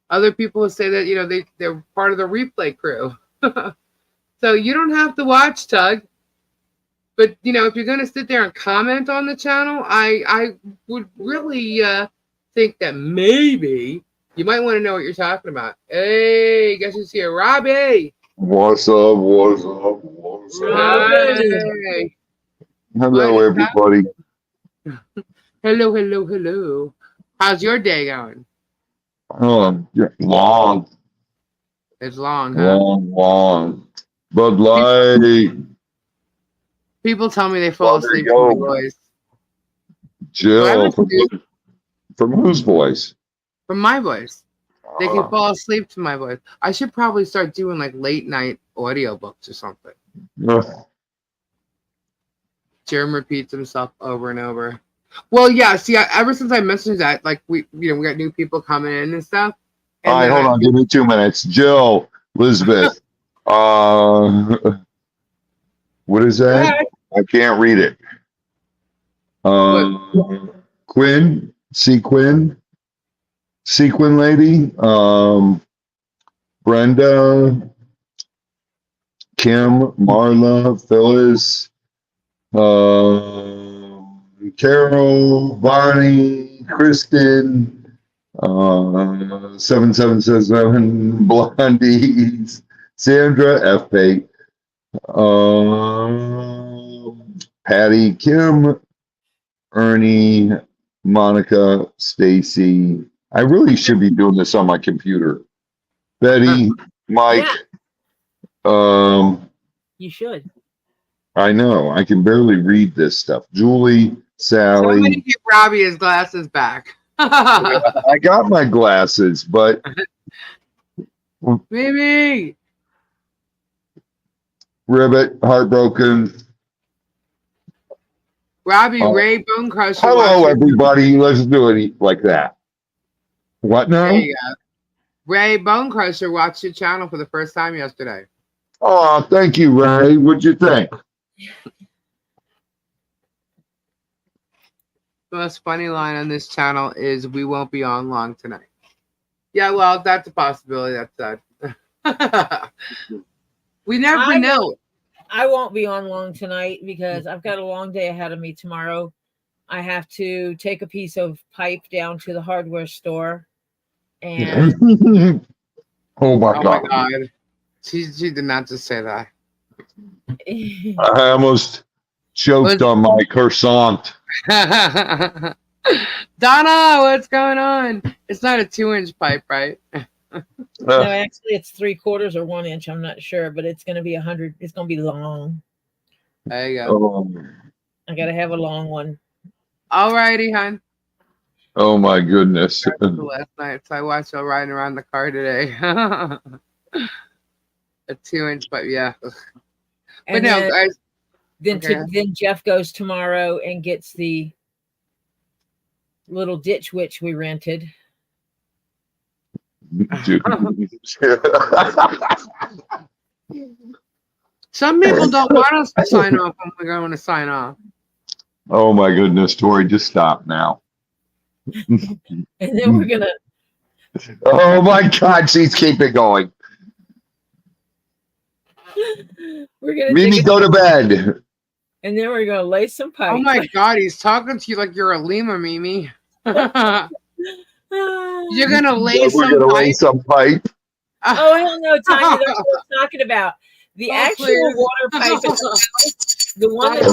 Other people say that they're part of the replay crew. So you don't have to watch, Tug. But if you're going to sit there and comment on the channel, I would really think that maybe you might want to know what you're talking about. Hey, guess who's here? Robbie. What's up? What's up? What's up? Hey. Hello, everybody. Hello. How's your day going? Long. It's long, huh? Long. Bud Light. People tell me they fall asleep from my voice. Jill, from whose voice? From my voice. They can fall asleep to my voice. I should probably start doing like late night audiobooks or something. Germ repeats himself over and over. Well, yeah. See, ever since I mentioned that, like we got new people coming in and stuff. And all right, hold on. Give me 2 minutes. Jill, Elizabeth. What is that? I can't read it. Quinn, Sequin lady. Brenda, Kim, Marla, Phyllis, Carol, Bonnie, Kristen, 7777, Blondies, Sandra, F. Patty, Kim, Ernie, Monica, Stacy. I really should be doing this on my computer. Betty, Mike. You should. I know. I can barely read this stuff. Julie, Sally. Somebody give Robbie his glasses back. I got my glasses, but Mimi. Ribbit, Heartbroken. Robbie, Ray, Bone Crusher. Hello, everybody. Let's do it like that. What now? There you go. Ray Bone Crusher watched your channel for the first time yesterday. Oh, thank you, Ray. What'd you think? The most funny line on this channel is "We won't be on long tonight." Yeah, well, that's a possibility. That's sad. We never know. I won't be on long tonight because I've got a long day ahead of me tomorrow. I have to take a piece of pipe down to the hardware store. And oh my God. She did not just say that. I almost choked on my croissant. Donna, what's going on? It's not a 2-inch pipe, right? No, actually it's 3/4 or 1 inch. I'm not sure, but it's going to be 100. It's going to be long. There you go. I got to have a long one. All righty, hon. Oh my goodness. Last night, so I watched her riding around the car today. A 2-inch pipe, yeah. And but no, guys. Then Jeff goes tomorrow and gets the little ditch witch we rented. Some people don't want us to sign off when we're going to sign off. Oh my goodness, Tori, just stop now. And then we're gonna. Oh my God, she's keeping going. We're gonna. Mimi, go to bed. And then we're gonna lay some pipe. Oh my God, he's talking to you like you're a lemur, Mimi. You're gonna lay some pipe. Oh hell no, Tanya! That's what I'm talking about. The actual water pipe itself, the one that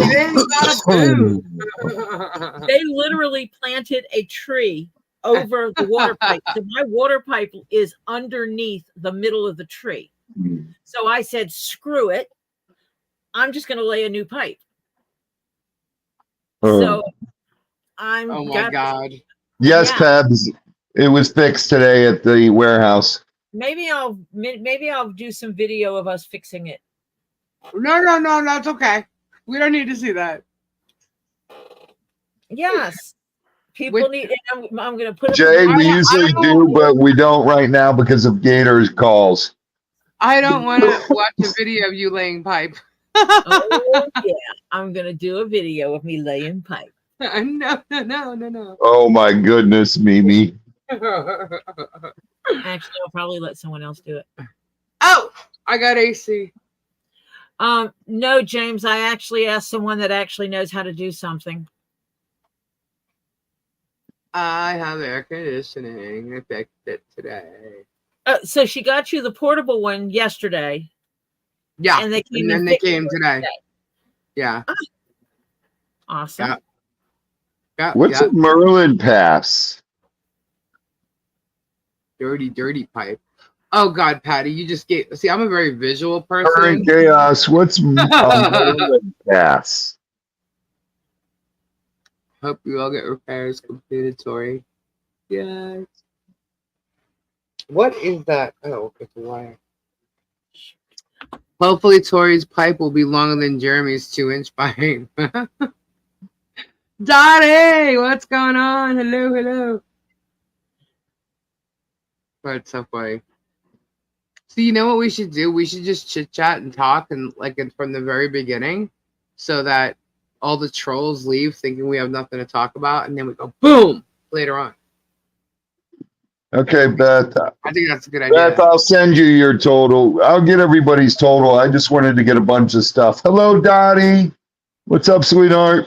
they literally planted a tree over the water pipe. So my water pipe is underneath the middle of the tree. So I said, screw it. I'm just going to lay a new pipe. Oh. So I'm Oh my God. Yes, Yeah. Pebs. It was fixed today at the warehouse. maybe I'll do some video of us fixing it. No, that's okay. We don't need to see that. Yes. People With- need, and I'm going to put up Jay, a we I usually don't- do, but we don't right now because of Gator's calls. I don't want to watch a video of you laying pipe. Oh yeah, I'm going to do a video of me laying pipe. No. Oh my goodness, Mimi. Actually, I'll probably let someone else do it. Oh, I got AC. No, James, I actually asked someone that actually knows how to do something. I have air conditioning. I fixed it today. So she got you the portable one yesterday. Yeah, And they came and then and they fixed came it today. Yeah. Awesome. Yeah. What's yeah. a Merlin pass? Dirty pipe. Oh God, Patty, you just gave. See, I'm a very visual person. Current chaos. What's a Merlin pass? Hope you all get repairs completed, Tori. Yes. What is that? Oh, it's a wire. Hopefully, Tori's pipe will be longer than Jeremy's 2-inch pipe. Dottie, what's going on? Hello. That's so funny. So you know what we should do? We should just chit chat and talk and from the very beginning, so that all the trolls leave thinking we have nothing to talk about, and then we go boom later on. Okay, Beth. I think that's a good idea. Beth, I'll send you your total. I'll get everybody's total. I just wanted to get a bunch of stuff. Hello, Dottie. What's up, sweetheart?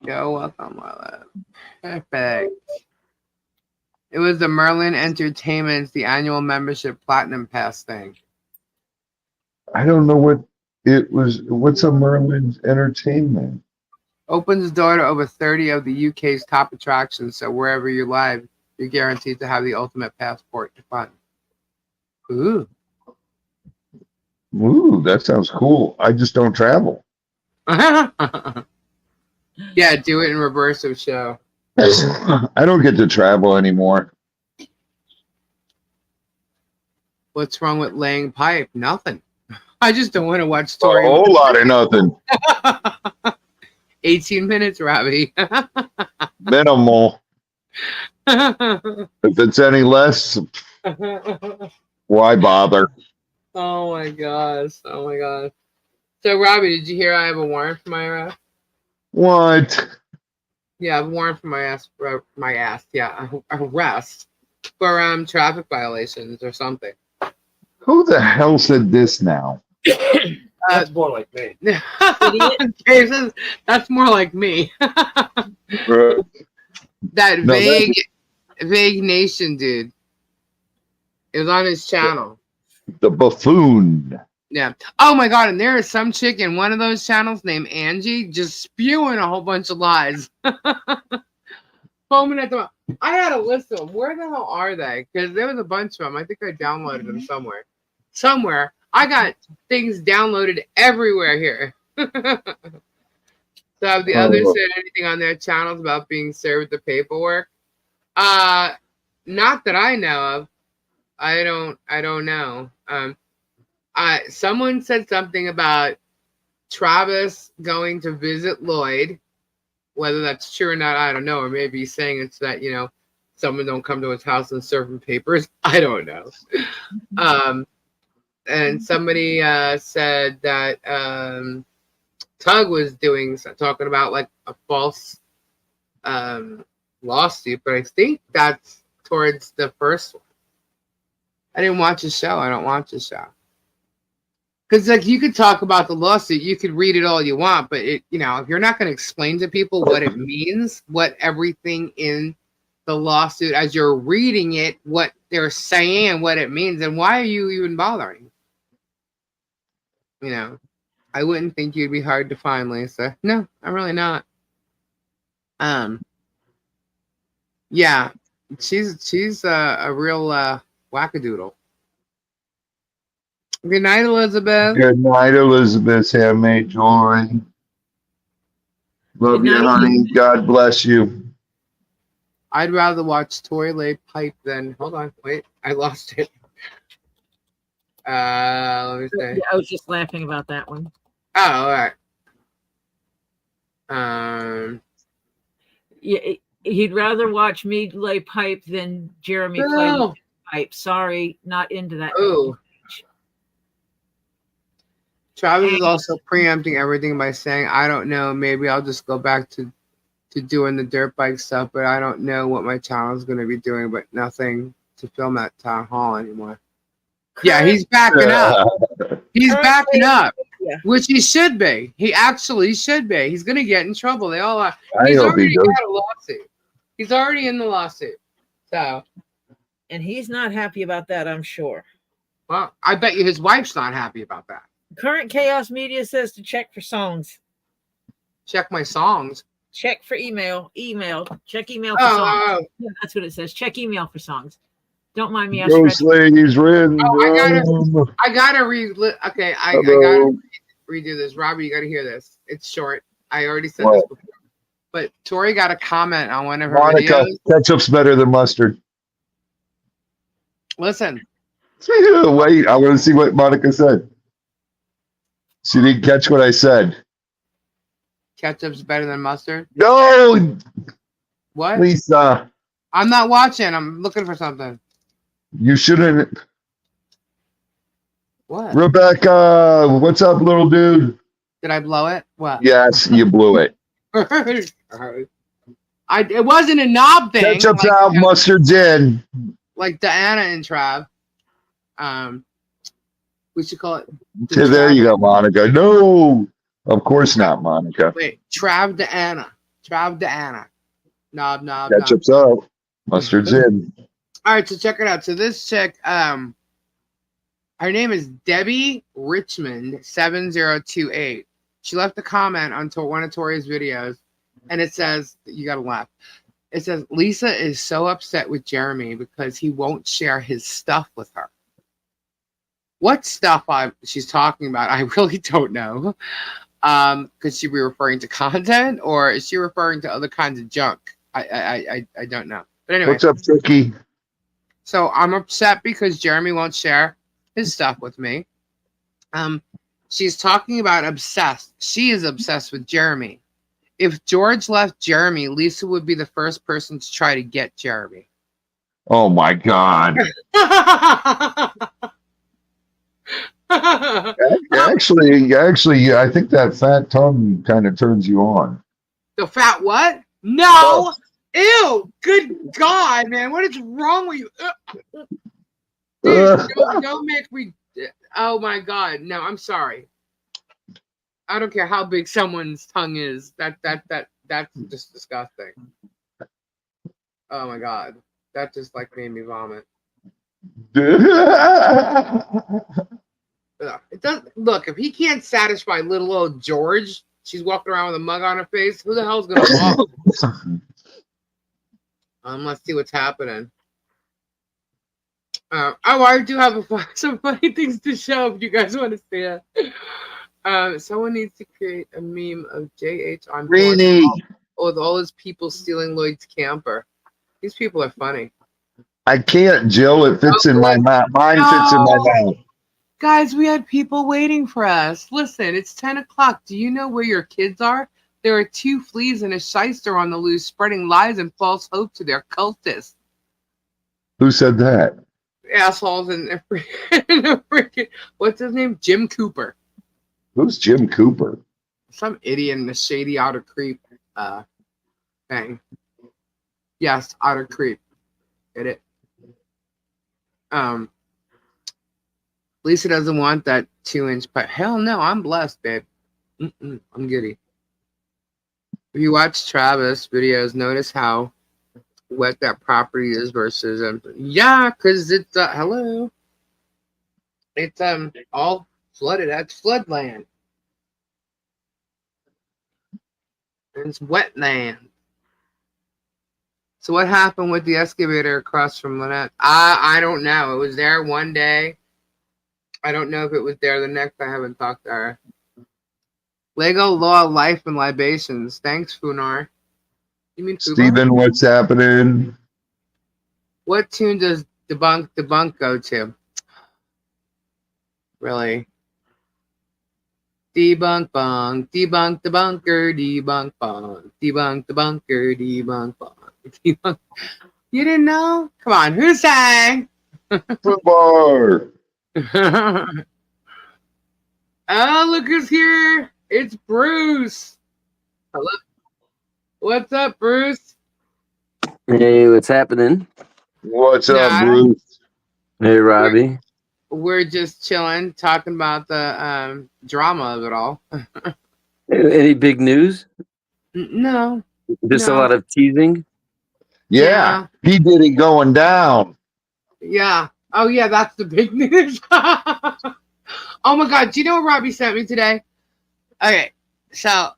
Yo, welcome, Willa. Perfect. It was the Merlin Entertainment's the annual membership platinum pass thing. I don't know what it was. What's a Merlin Entertainment? Opens the door to over 30 of the UK's top attractions, so wherever you live, you're guaranteed to have the ultimate passport to fun. Ooh. Ooh, that sounds cool. I just don't travel. Yeah, do it in reverse of show. I don't get to travel anymore. What's wrong with laying pipe? Nothing. I just don't want to watch A story. whole lot of nothing. 18 minutes, Robbie. Minimal. If it's any less, why bother? Oh my gosh. So, Robbie, did you hear I have a warrant for my arrest? What? Yeah, I have a warrant for arrest for traffic violations or something. Who the hell said this now? That's more like me. Jason, that's more like me. That No, vague nation dude. It was on his channel. The buffoon. Yeah. Oh my God. And there is some chick in one of those channels named Angie just spewing a whole bunch of lies. Foaming at the mouth. I had a list of them. Where the hell are they? Because there was a bunch of them. I think I downloaded them somewhere. I got things downloaded everywhere here. So have the others said anything on their channels about being served the paperwork? Not that I know of. I don't know. Someone said something about Travis going to visit Lloyd. Whether that's true or not, I don't know. Or maybe he's saying it's that, someone don't come to his house and serve him papers. I don't know. And somebody said that Tug was talking about like a false lawsuit, but I think that's towards the first one. I didn't watch the show. I don't watch the show. Because you could talk about the lawsuit, you could read it all you want, but if you're not going to explain to people what it means, what everything in the lawsuit as you're reading it, what they're saying, what it means, then why are you even bothering? I wouldn't think you'd be hard to find, Lisa. No, I'm really not. Yeah, she's a real wackadoodle. Good night, Elizabeth. Good night, Elizabeth, handmade jewelry. Love Good you, night. honey. God bless you. I'd rather watch Tori lay pipe than. Hold on, wait, I lost it. Let me see. Yeah, I was just laughing about that one. Oh, all right. Yeah, he'd rather watch me lay pipe than Jeremy play No. pipe. Sorry, not into that. Oh. Travis is also preempting everything by saying, I don't know, maybe I'll just go back to doing the dirt bike stuff, but I don't know what my channel is going to be doing, but nothing to film at Town Hall anymore. Yeah, he's backing up. He's backing up, which he should be. He actually should be. He's going to get in trouble. They all are. He's already got a lawsuit. He's already in the lawsuit. So. And he's not happy about that, I'm sure. Well, I bet you his wife's not happy about that. Current Chaos Media says to check for songs. Check my songs. Check for email. Check email for songs. Yeah, that's what it says. Check email for songs. Don't mind me. Ghost Ladies written. I gotta read. Okay, I gotta redo this. Robbie, you gotta hear this. It's short. I already said this before. But Tori got a comment on one of her videos. Ketchup's better than mustard. Listen. Wait, I want to see what Monica said. She didn't catch what I said. Ketchup's better than mustard? No! What? Lisa. I'm not watching. I'm looking for something. You shouldn't. What? Rebecca, what's up, little dude? Did I blow it? What? Yes, you blew it. It wasn't a knob thing. Ketchup's out, mustard's in. Like Diana and Trav. We should call it. There you go, Monica. No, of course not, Monica. Wait, Trav Diana. Knob. Ketchup's out, mustard's in. All right, so check it out. So this chick, her name is Debbie Richmond 7028. She left a comment on one of Tori's videos, and it says, you gotta laugh. It says, Lisa is so upset with Jeremy because he won't share his stuff with her. What stuff she's talking about, I really don't know. Could she be referring to content, or is she referring to other kinds of junk? I don't know. But anyway. What's up, Tricky? So I'm upset because Jeremy won't share his stuff with me. She's talking about obsessed. She is obsessed with Jeremy. If George left Jeremy, Lisa would be the first person to try to get Jeremy. Oh my God. Actually, I think that fat tongue kind of turns you on. The fat what? No. Ew. Good God, man. What is wrong with you? Dude, don't make me. Oh my God. No, I'm sorry. I don't care how big someone's tongue is. That's just disgusting. Oh my God. That just like made me vomit. It does look, if he can't satisfy little old George, she's walking around with a mug on her face. Who the hell's gonna walk? Let's see what's happening. I do have some funny things to show if you guys want to see it. Someone needs to create a meme of JH on Greenie with all his people stealing Lloyd's camper. These people are funny. I can't, Jill. It fits in my mouth. Mine fits in my mouth. Guys, we had people waiting for us. Listen, it's 10 o'clock. Do you know where your kids are? There are 2 fleas and a shyster on the loose, spreading lies and false hope to their cultists. Who said that? Assholes and freaking, what's his name? Jim Cooper. Who's Jim Cooper? Some idiot in the shady Outer Creep thing. Yes, Outer Creep. Get it? Lisa doesn't want that 2-inch pipe. Hell no, I'm blessed, babe. I'm giddy. If you watch Travis videos, notice how wet that property is versus yeah, because it's hello. It's all flooded. That's floodland. And it's wetland. So what happened with the excavator across from Lynette? I don't know. It was there one day. I don't know if it was there the next. I haven't talked to her. Lego Law, Life, and Libations. Thanks, Funar. You mean Fubar? Steven, what's happening? What tune does Debunk go to? Really? Debunk bunk, debunk the bunker, debunk bunk, debunk the bunker, debunk bunk. Debunk. You didn't know? Come on, who sang? Football. Oh, look who's here. It's Bruce. Hello. What's up, Bruce? Hey, what's happening? What's up, Nah. Bruce? Hey, Robbie. We're just chilling, talking about the drama of it all. Any big news? No. Just a No. lot of teasing? Yeah, P. Diddy going down. Yeah. Oh, yeah, that's the big news. Oh, my God. Do you know what Robbie sent me today? Okay. So,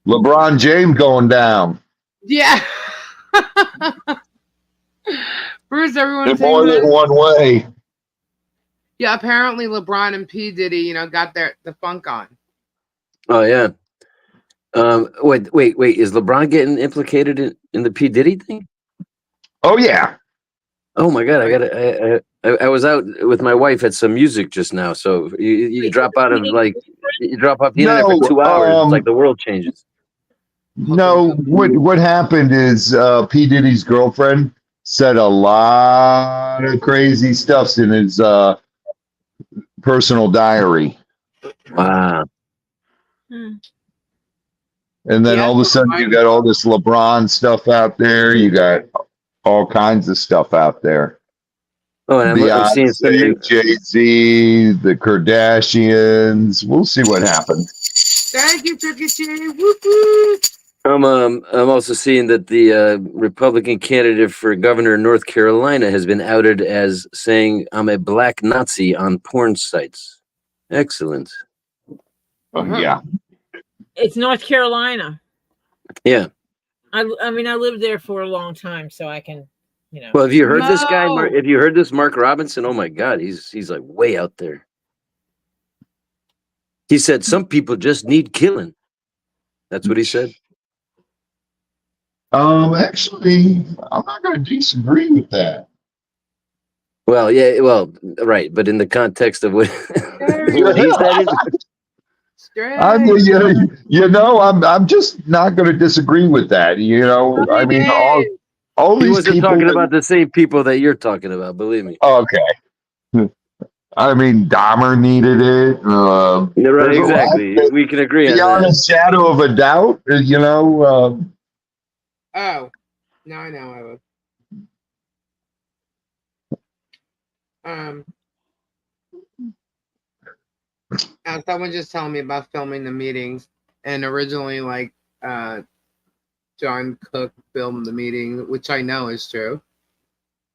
LeBron James going down. yeah. Bruce, everyone In saying more that? than one way. Yeah, apparently LeBron and P. Diddy, got the funk on. Oh, yeah. Wait. Is LeBron getting implicated in the P. Diddy thing? Oh, yeah. Oh, my God. I was out with my wife at some music just now. So you drop out of you drop off the internet No, for 2 hours. It's like the world changes. No, what happened is P. Diddy's girlfriend said a lot of crazy stuff in his personal diary. Wow. And then Yeah. all of a sudden you got all this LeBron stuff out there. You got all kinds of stuff out there. Oh, and I'm seeing something. Beyonce, Jay-Z, the Kardashians. We'll see what happens. Thank you, Tricky Chi. Woo-hoo. I'm also seeing that the Republican candidate for governor of North Carolina has been outed as saying I'm a black Nazi on porn sites. Excellent. Yeah. It's North Carolina. Yeah. I mean, I lived there for a long time, so I can, Well, have you heard this guy? No. Have you heard this Mark Robinson? Oh my God, he's like way out there. He said some people just need killing. That's what he said. Actually, I'm not going to disagree with that. Well, yeah, right, but in the context of what he said, I'm just not going to disagree with that. I mean, all he these wasn't people. talking about the same people that you're talking about. Believe me. Okay. I mean, Dahmer needed it. Yeah, right, exactly. We can agree on Beyond that. a shadow of a doubt, Oh, now I know I was. Someone just telling me about filming the meetings, and originally, John Cook filmed the meeting, which I know is true.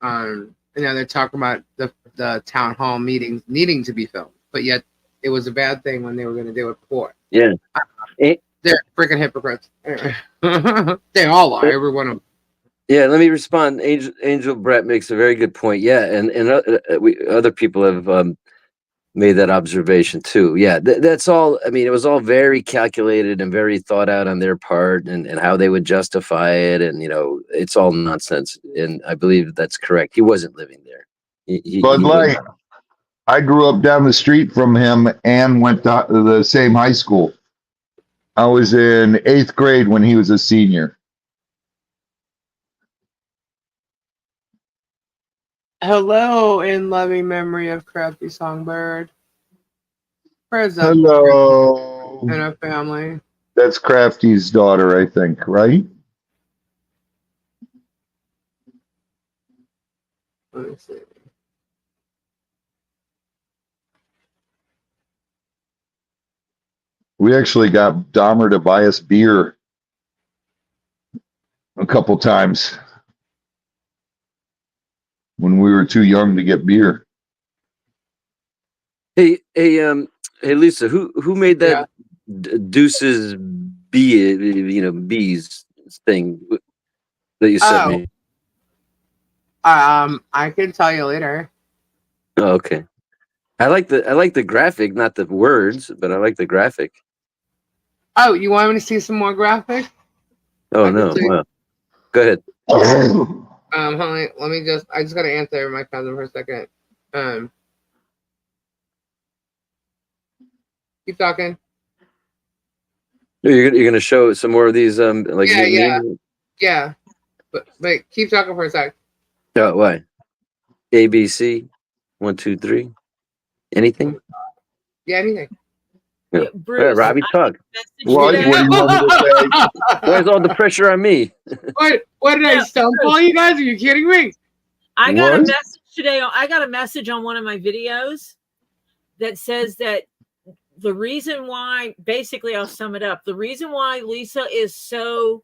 And now they're talking about the town hall meetings needing to be filmed, but yet it was a bad thing when they were going to do it before. Yeah. They're freaking hypocrites. They all are, every one of them. Yeah, let me respond. Angel Brett makes a very good point. Yeah, and other people have made that observation too. Yeah, that's all. I mean, it was all very calculated and very thought out on their part, and how they would justify it, and it's all nonsense. And I believe that's correct. He wasn't living there. But I grew up down the street from him and went to the same high school. I was in 8th grade when he was a senior. Hello, in loving memory of Crafty Songbird. Prayers up Hello. and our family. That's Crafty's daughter, I think, right? Let me see. We actually got Dahmer to buy us beer a couple times when we were too young to get beer. Hey, Lisa, who made that Deuces bees thing that you sent me? I can tell you later. Oh, okay. I like the graphic, not the words, but I like the graphic. Oh, you want me to see some more graphics? Oh I can no! see. Wow. Go ahead. Hold on, let me I just gotta answer my cousin for a second. Keep talking. You're gonna show some more of these like Yeah. me? Yeah. But keep talking for a sec. Oh, why? ABC, 1, 2, 3. Anything? Yeah, anything. Yeah, Bruce, Robbie, talk. What? Today, What do you want me to say? Why is all the pressure on me? What did I Yeah, stumble you guys? Are you kidding me? I got a What? message today. I got a message on one of my videos that says that the reason why, basically, I'll sum it up. The reason why Lisa is so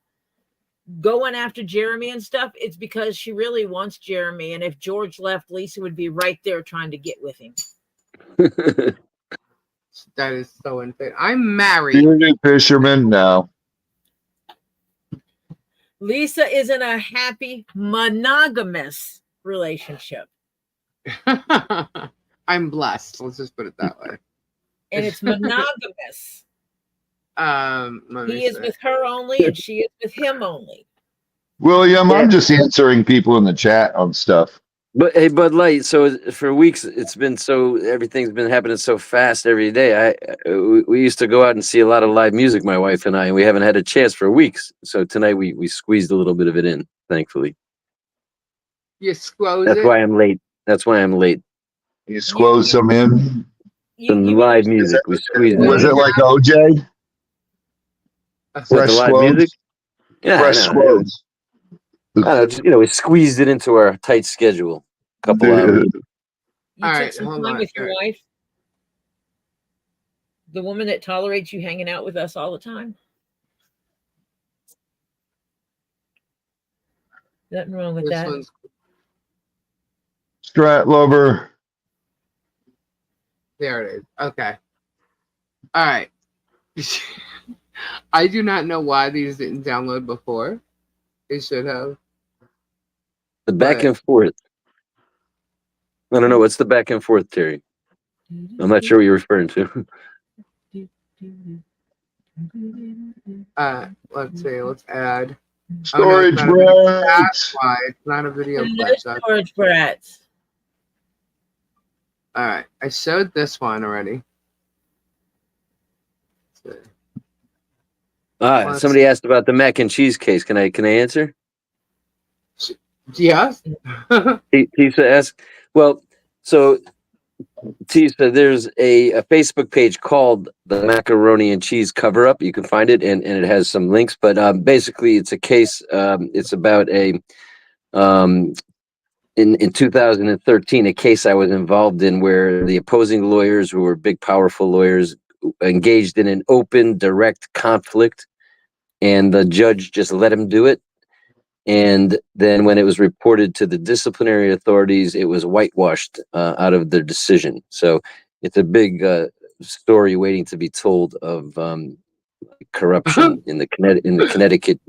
going after Jeremy and stuff, it's because she really wants Jeremy. And if George left, Lisa would be right there trying to get with him. That is so unfair. I'm married. Bearded fisherman? No. Lisa is in a happy monogamous relationship. I'm blessed. Let's just put it that way. And it's monogamous. Let me He is see. with her only and she is with him only. William, Yeah. I'm just answering people in the chat on stuff. But hey, Bud Light. So for weeks, everything's been happening so fast every day. We used to go out and see a lot of live music, my wife and I, and we haven't had a chance for weeks. So tonight we squeezed a little bit of it in, thankfully. You squoze That's it. why I'm late. You squoze some in. Some You live mean music. We squeezed Was it it in. like OJ? What, Fresh the live squoze? music? Yeah, Fresh I know. squoze. I don't know, just, we squeezed it into our tight schedule. Couple hours. you All took right, some hold time on. with your All right. wife? The woman that tolerates you hanging out with us all the time? Nothing wrong with This that. one's Strat lover. there. It is. Okay. All right. I do not know why these didn't download before. They should have. The back and forth. I don't know. What's the back and forth, Terry? I'm not sure what you're referring to. Let's see. Let's add. Storage Oh, no, racks. why it's not a video And clip. those So. storage brats. All right. I showed this one already. Let's see. Somebody asked about the mac and cheese case. Can I answer? Yes. Tisa asked. Well, so Tisa, there's a Facebook page called the Macaroni and Cheese Cover Up. You can find it, and it has some links. But basically, it's a case. It's about a in 2013, a case I was involved in where the opposing lawyers, who were big, powerful lawyers, engaged in an open, direct conflict, and the judge just let him do it. And then when it was reported to the disciplinary authorities, it was whitewashed out of their decision. So it's a big story waiting to be told of corruption in the Connecticut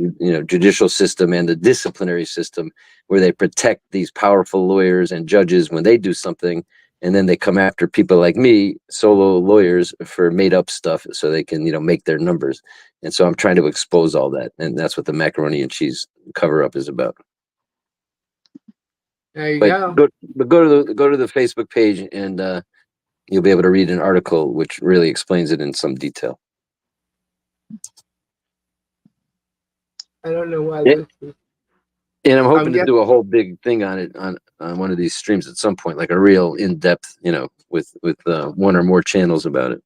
judicial system and the disciplinary system, where they protect these powerful lawyers and judges when they do something, and then they come after people like me, solo lawyers, for made up stuff so they can make their numbers. And so I'm trying to expose all that, and that's what the Macaroni and Cheese Cover Up is about. There you go. Go to the Facebook page, and you'll be able to read an article which really explains it in some detail. I don't know why Yeah. this is. And I'm hoping to do a whole big thing on it on one of these streams at some point, like a real in-depth, with one or more channels about it.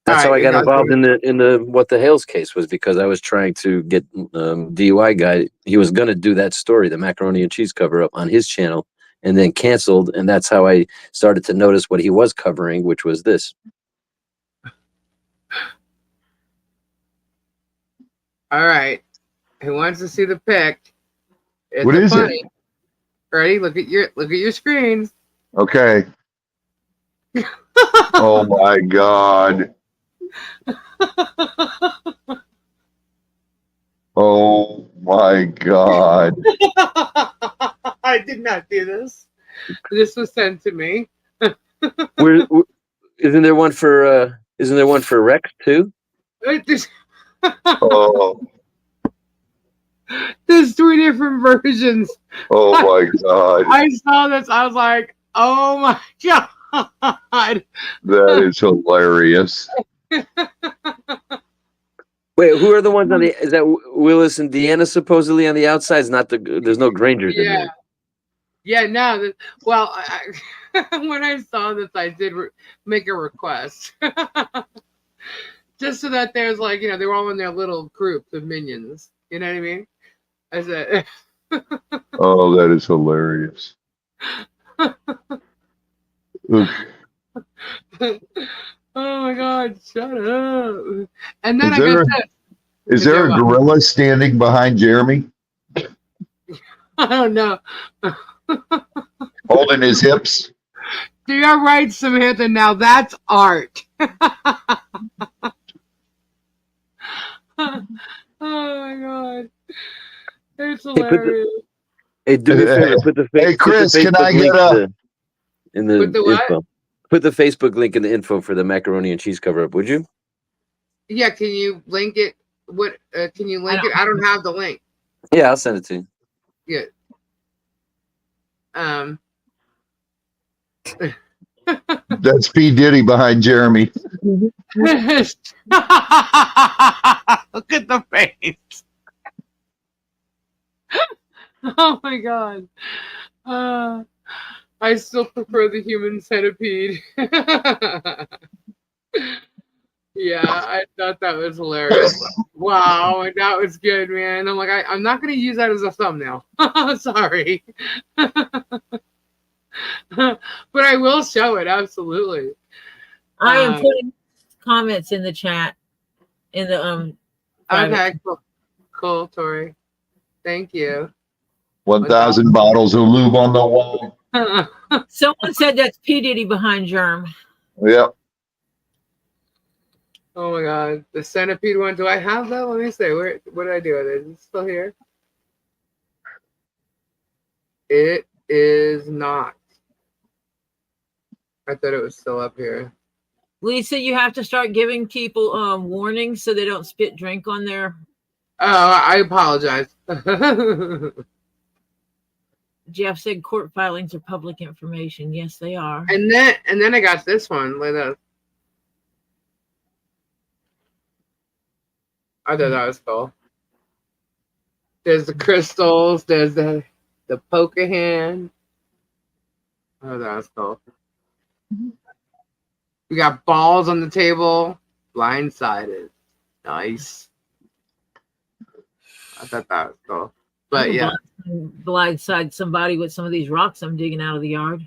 That's how I got involved in the What the Hales case, was because I was trying to get DUI guy. He was going to do that story, the Macaroni and Cheese Cover Up, on his channel, and then canceled. And that's how I started to notice what he was covering, which was this. All right. Who wants to see the pic? It's What is funny. it? Ready? Look at your screens. Okay. Oh my God. Oh my God. I did not do this. This was sent to me. Where isn't there one for Rex too? There's, Oh, there's 3 different versions. oh my God. I saw this. I was like, oh my God. That is hilarious. Wait, who are the ones on the? Is that Willis and Deanna supposedly on the outside? It's not the. There's no Grangers in Yeah. there. Yeah, no. Well, when I saw this, I did make a request. Just so that there's like, they were all in their little groups of minions. You know what I mean? I said, Oh, that is hilarious. Oof. oh my God, shut up. And then Is I got there- this. Is there a gorilla standing behind Jeremy, I don't know. holding his hips? You're right, Samantha. Now that's art. Oh my God. It's hilarious. Hey, do me a favor. Put the Hey, Chris, put the can I Facebook get link in the Put the what? info. Put the Facebook link in the info for the macaroni and cheese cover up, would you? Yeah, can you link it? What can you link it? I don't have the link. Yeah, I'll send it to you. Good. That's P. Diddy behind Jeremy. Look at the face. Oh my God. I still prefer the human centipede. Yeah, I thought that was hilarious. Wow, that was good, man. I'm like, I'm not going to use that as a thumbnail. Sorry. But I will show it, absolutely. I am putting comments in the chat. In the Okay, cool, Tori. Thank you. 1,000 bottles of lube on the wall. Someone said that's P. Diddy behind Germ. Yep. Oh my God, the centipede one. Do I have that? Let me see. What did I do with it? Is it still here? It is not. I thought it was still up here. Lisa, you have to start giving people warnings so they don't spit drink on their. Oh, I apologize. Jeff said court filings are public information. Yes, they are. And then I got this one. Like that. I thought that was cool. There's the crystals. There's the poker hand. Oh, that was cool. We got balls on the table. Blindsided. Nice. I thought that was cool. But yeah. Blindside somebody with some of these rocks I'm digging out of the yard.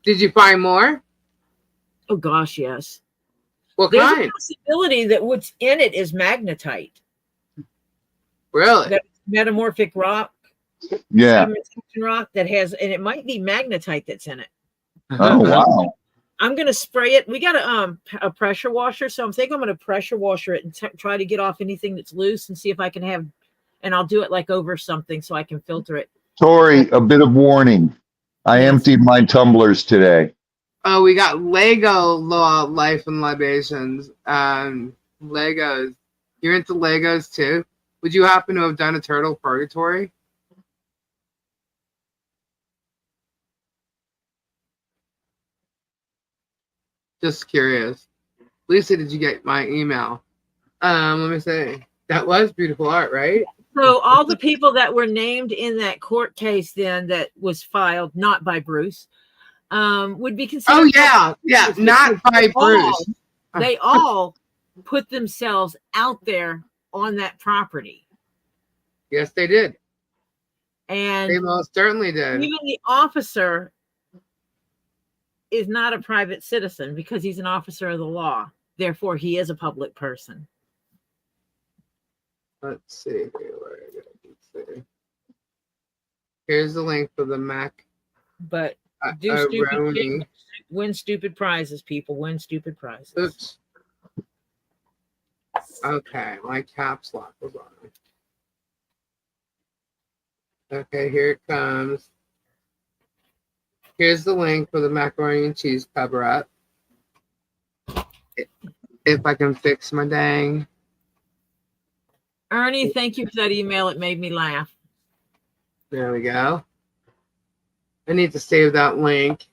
Did you find more? Oh gosh, yes. What There's kind? a possibility that what's in it is magnetite. Really? That metamorphic rock. Yeah. Rock that has, and it might be magnetite that's in it. Oh, wow. I'm gonna spray it. We got a pressure washer, so I'm thinking I'm gonna pressure washer it and try to get off anything that's loose and see if I can have. And I'll do it like over something so I can filter it. Tori, a bit of warning. I emptied my tumblers today. Oh, we got Lego Law, Life and Libations. Legos. You're into Legos too? Would you happen to have done a Turtle Purgatory? Just curious. Lisa, did you get my email? Let me see. That was beautiful art, right? So all the people that were named in that court case then that was filed not by Bruce would be considered. Oh yeah, not by Bruce. They all put themselves out there on that property. Yes, they did. And they most certainly did. Even the officer is not a private citizen because he's an officer of the law. Therefore, he is a public person. Let's see. Here's the link for the Mac. But do stupid things, win stupid prizes, people. Win stupid prizes. Oops. Okay, my caps lock was on. Okay, here it comes. Here's the link for the macaroni and cheese cover-up. If I can fix my dang. Ernie, thank you for that email. It made me laugh. There we go. I need to save that link.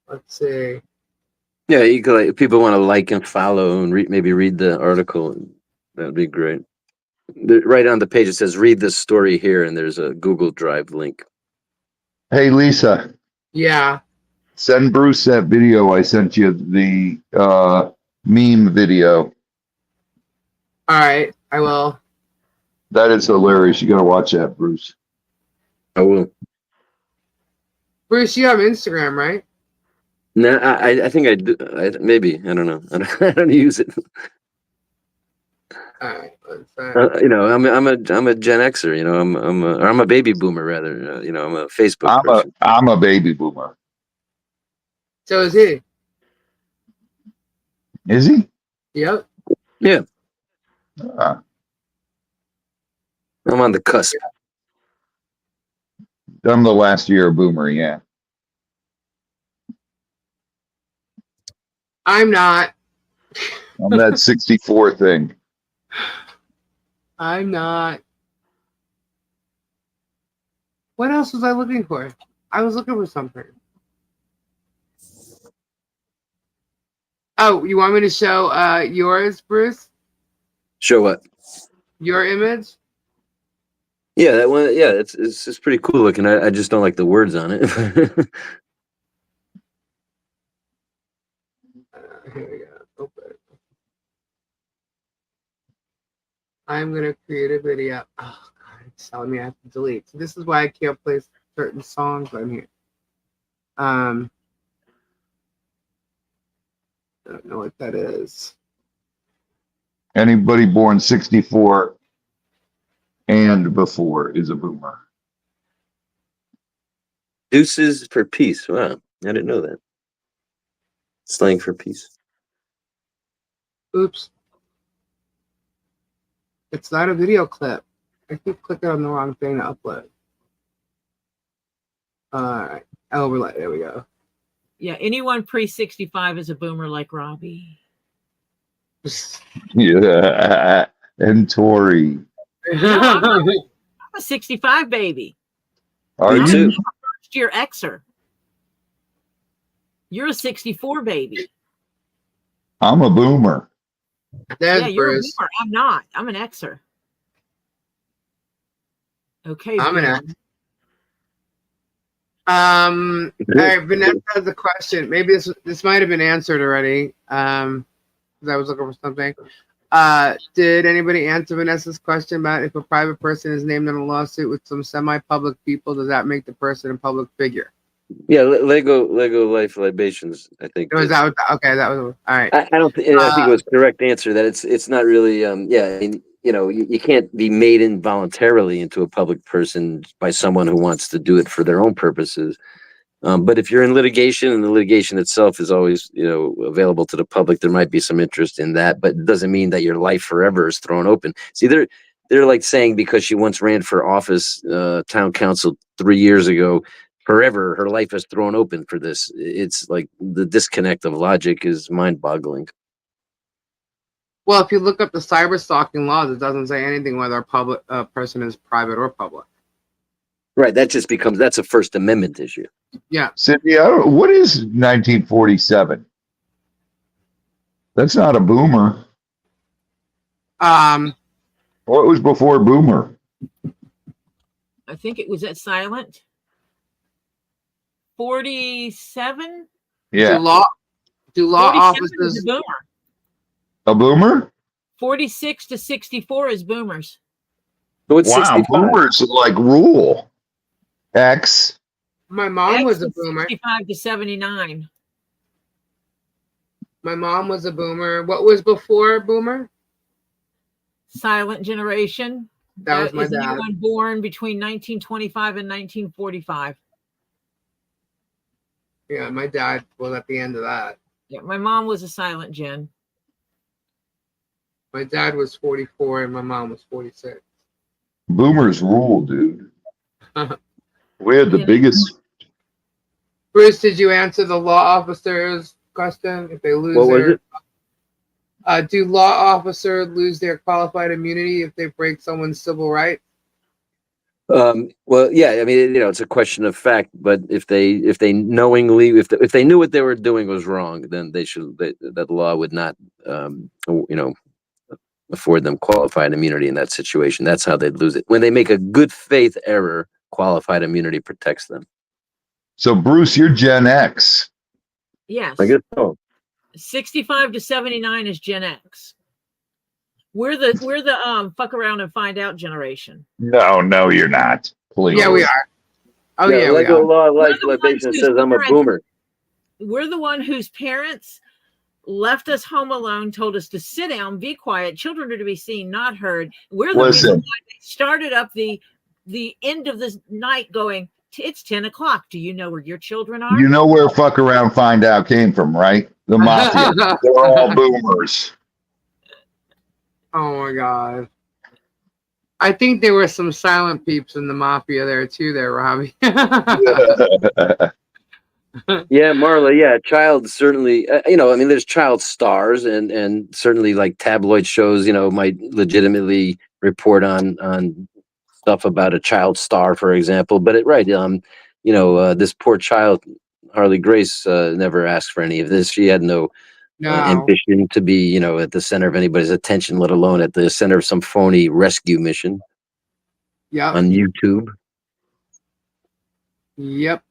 Let's see. Yeah, you could, like, if people want to like and follow and maybe read the article, that would be great. Right on the page it says read this story here, and there's a Google Drive link. Hey, Lisa, Yeah. send Bruce that video I sent you, the meme video. All right. I will. That is hilarious. You got to watch that, Bruce. I will. Bruce, you have Instagram, right? No, I think I do. Maybe I don't know. I don't use it. All right. Let's, You know, I'm a Gen Xer. You know, I'm a baby boomer rather. You know, I'm a Facebook person. I'm a baby boomer. so is he. Is he? Yep. Yeah, Uh, I'm on the cusp. I'm the last year boomer. Yeah. I'm not. I'm that 64 thing. I'm not. What else was I looking for? I was looking for something. Oh, you want me to show yours, Bruce? Show what? Your image? Yeah, that one. Yeah, it's pretty cool looking. I just don't like the words on it. Here we go. Open. I'm gonna create a video. Oh god, it's telling me I have to delete. So this is why I can't play certain songs on here. I don't know what that is. Anybody born 64 and before is a boomer. Deuces for peace. Wow, I didn't know that. Slang for peace. Oops. It's not a video clip. I keep clicking on the wrong thing to upload. Alright. Overlay. There we go. Yeah, anyone pre-65 is a boomer like Robbie. Yeah. And Tori. I'm a 65 baby. Are Me you? too. I'm a first-year Xer. You're a 64 baby. I'm a boomer. There's Yeah, you're Bruce. a boomer. I'm not. I'm an Xer. Okay, I'm an boomer. X. All right, Vanessa has a question. Maybe this might have been answered already. Because I was looking for something. Did anybody answer Vanessa's question about if a private person is named in a lawsuit with some semi-public people, does that make the person a public figure? Yeah, Lego Life Libations. I think. Was that okay? That was all right. I don't. I think it was correct answer that it's not really. Yeah, I mean, you know, you can't be made involuntarily into a public person by someone who wants to do it for their own purposes. But if you're in litigation and the litigation itself is always, you know, available to the public, there might be some interest in that, but it doesn't mean that your life forever is thrown open. See, they're like saying because she once ran for office, town council 3 years ago, forever her life is thrown open for this. It's like the disconnect of logic is mind-boggling. Well, if you look up the cyber stalking laws, it doesn't say anything whether a person is private or public. Right, that just becomes that's a First Amendment issue. Yeah. Cindy, what is 1947? That's not a boomer. What was before boomer? I think it was at Silent. 47? Yeah. Do law 47 is offices a boomer. A boomer? 46 to 64 is boomers. So it's Wow, 65. boomers like rule. X. My mom was a X is boomer. 65 to 79. My mom was a boomer. What was before boomer? Silent generation. That was my is dad. anyone born between 1925 and 1945. Yeah, my dad was at the end of that. Yeah, my mom was a silent gen. My dad was 44 and my mom was 46. Boomers rule, dude. We had the Yeah. biggest. Bruce, did you answer the law officer's question? If they lose What was their, it? do law officers lose their qualified immunity if they break someone's civil right? Well, yeah, I mean, it's a question of fact, but if they knowingly, if they knew what they were doing was wrong, then that law would not, afford them qualified immunity in that situation. That's how they'd lose it. When they make a good faith error, qualified immunity protects them. So Bruce, you're Gen X. Yes. I guess so. 65 to 79 is Gen X. We're the fuck around and find out generation. No, you're not. Please. Yeah, we are. Oh yeah, we Lego are. law of life We're the libation ones says whose I'm a parents- boomer. We're the one whose parents left us home alone, told us to sit down, be quiet. Children are to be seen, not heard. We're the reason Listen, why they started up the end of the night going, it's 10 o'clock. Do you know where your children are? you know where fuck around find out came from, right? The mafia. They're all boomers. Oh my god. I think there were some silent peeps in the mafia there too, Robbie. Yeah, Marla. Yeah, child certainly. I mean, there's child stars, and certainly like tabloid shows, might legitimately report on stuff about a child star, for example. But this poor child, Harley Grace, never asked for any of this. She had no No. ambition to be, at the center of anybody's attention, let alone at the center of some phony rescue mission Yep. on YouTube. Yep.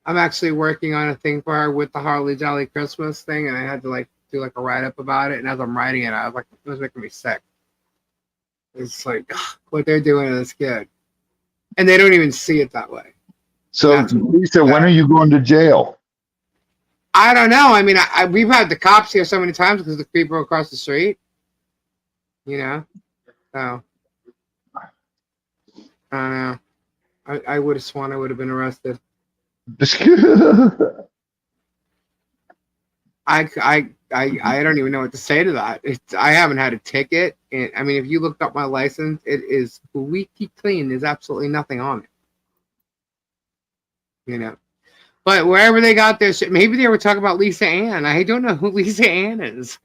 I'm actually working on a thing for her with the Harley Jolly Christmas thing, and I had to do a write up about it. And as I'm writing it, I was like, it was making me sick. It's like what they're doing to this kid, and they don't even see it that way. So, Lisa, when are you going to jail? I don't know. I mean, we've had the cops here so many times because the people are across the street. So I don't know. I would have sworn I would have been arrested. I don't even know what to say to that. I haven't had a ticket, and I mean, if you looked up my license, it is squeaky clean. There's absolutely nothing on it. But wherever they got their shit, maybe they were talking about Lisa Ann. I don't know who Lisa Ann is.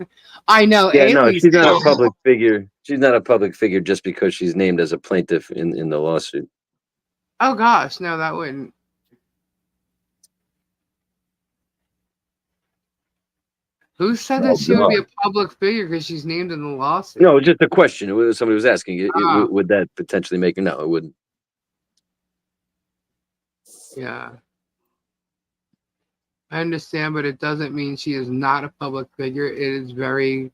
I know. Yeah, no, Lisa she's not Ann. a public figure. She's not a public figure just because she's named as a plaintiff in the lawsuit. Oh gosh, no, that wouldn't. Who said that she would be a public figure because she's named in the lawsuit? No, just a question. It was somebody was asking. Ah. Would that potentially make her? No, it wouldn't. Yeah. I understand, but it doesn't mean she is not a public figure. It is very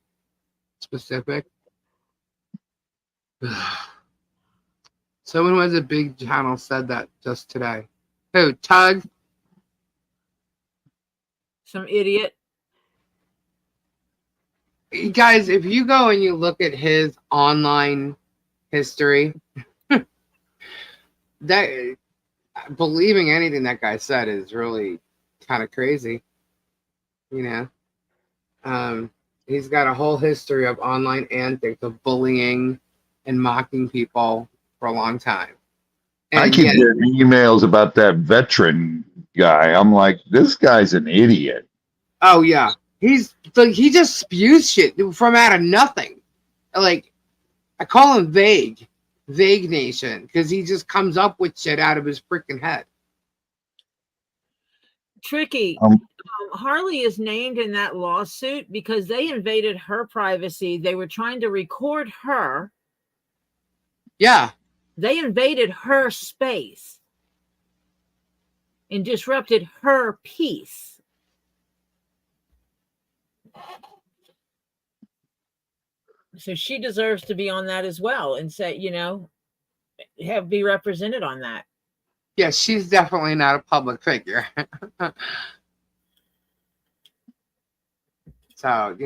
specific. Someone who has a big channel said that just today. Who? Tug? Some idiot. Guys, if you go and you look at his online history, that believing anything that guy said is really kind of crazy. He's got a whole history of online antics of bullying and mocking people for a long time. And I keep getting emails about that veteran guy. I'm like, this guy's an idiot. Oh yeah. He just spews shit from out of nothing. Like, I call him Vague Nation, because he just comes up with shit out of his freaking head. Tricky. Harley is named in that lawsuit because they invaded her privacy. They were trying to record her. Yeah. They invaded her space and disrupted her peace. So she deserves to be on that as well and say, be represented on that. Yeah, she's definitely not a public figure. So,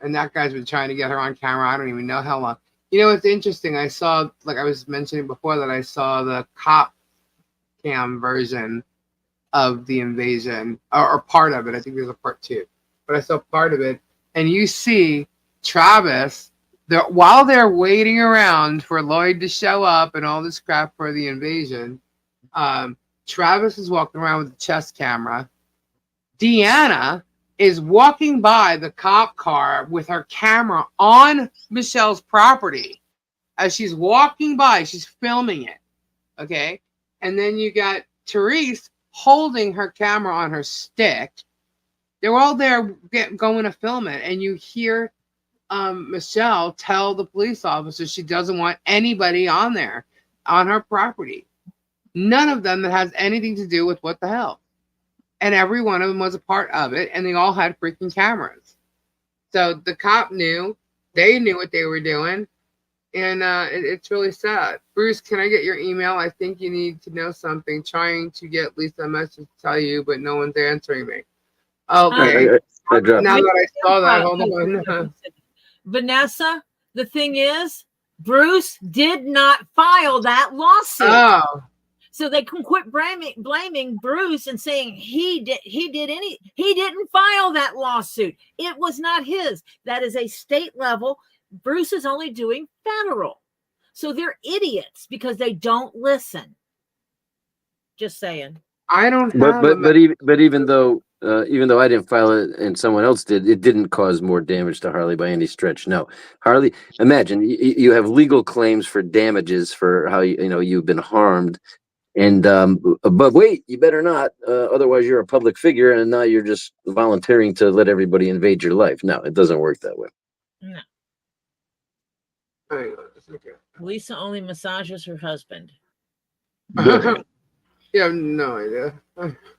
and that guy's been trying to get her on camera. I don't even know how long. It's interesting. I saw, like I was mentioning before, that I saw the cop cam version of the invasion, or part of it. I think there's a part 2. But I saw part of it. And you see Travis, while they're waiting around for Lloyd to show up and all this crap for the invasion, Travis is walking around with a chest camera. Deanna is walking by the cop car with her camera on Michelle's property. As she's walking by, she's filming it. Okay. And then you got Therese holding her camera on her stick. They're all there going to film it. And you hear Michelle tell the police officer she doesn't want anybody on there, on her property. None of them that has anything to do with what the hell. And every one of them was a part of it. And they all had freaking cameras. So the cop knew. They knew what they were doing. And it's really sad. Bruce, can I get your email? I think you need to know something. Trying to get Lisa a message to tell you, but no one's answering me. Okay. I dropped Now it. that I saw that, hold on. Vanessa, the thing is, Bruce did not file that lawsuit. Oh. So they can quit blaming Bruce and saying he didn't file that lawsuit. It was not his. That is a state level. Bruce is only doing federal. So they're idiots because they don't listen. Just saying. I don't have But even though I didn't file it and someone else did, it didn't cause more damage to Harley by any stretch. No, Harley. Imagine you have legal claims for damages for how you've been harmed, and but wait, you better not. Otherwise, you're a public figure, and now you're just volunteering to let everybody invade your life. No, it doesn't work that way. No. Okay. Lisa only massages her husband. You have no idea.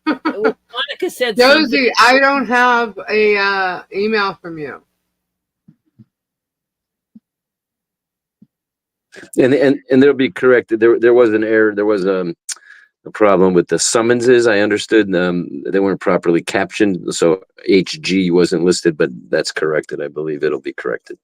Monica said, Josie, I don't have a email from you. And they'll be corrected. There was an error. There was a problem with the summonses. I understood they weren't properly captioned, so HG wasn't listed, but that's corrected. I believe it'll be corrected.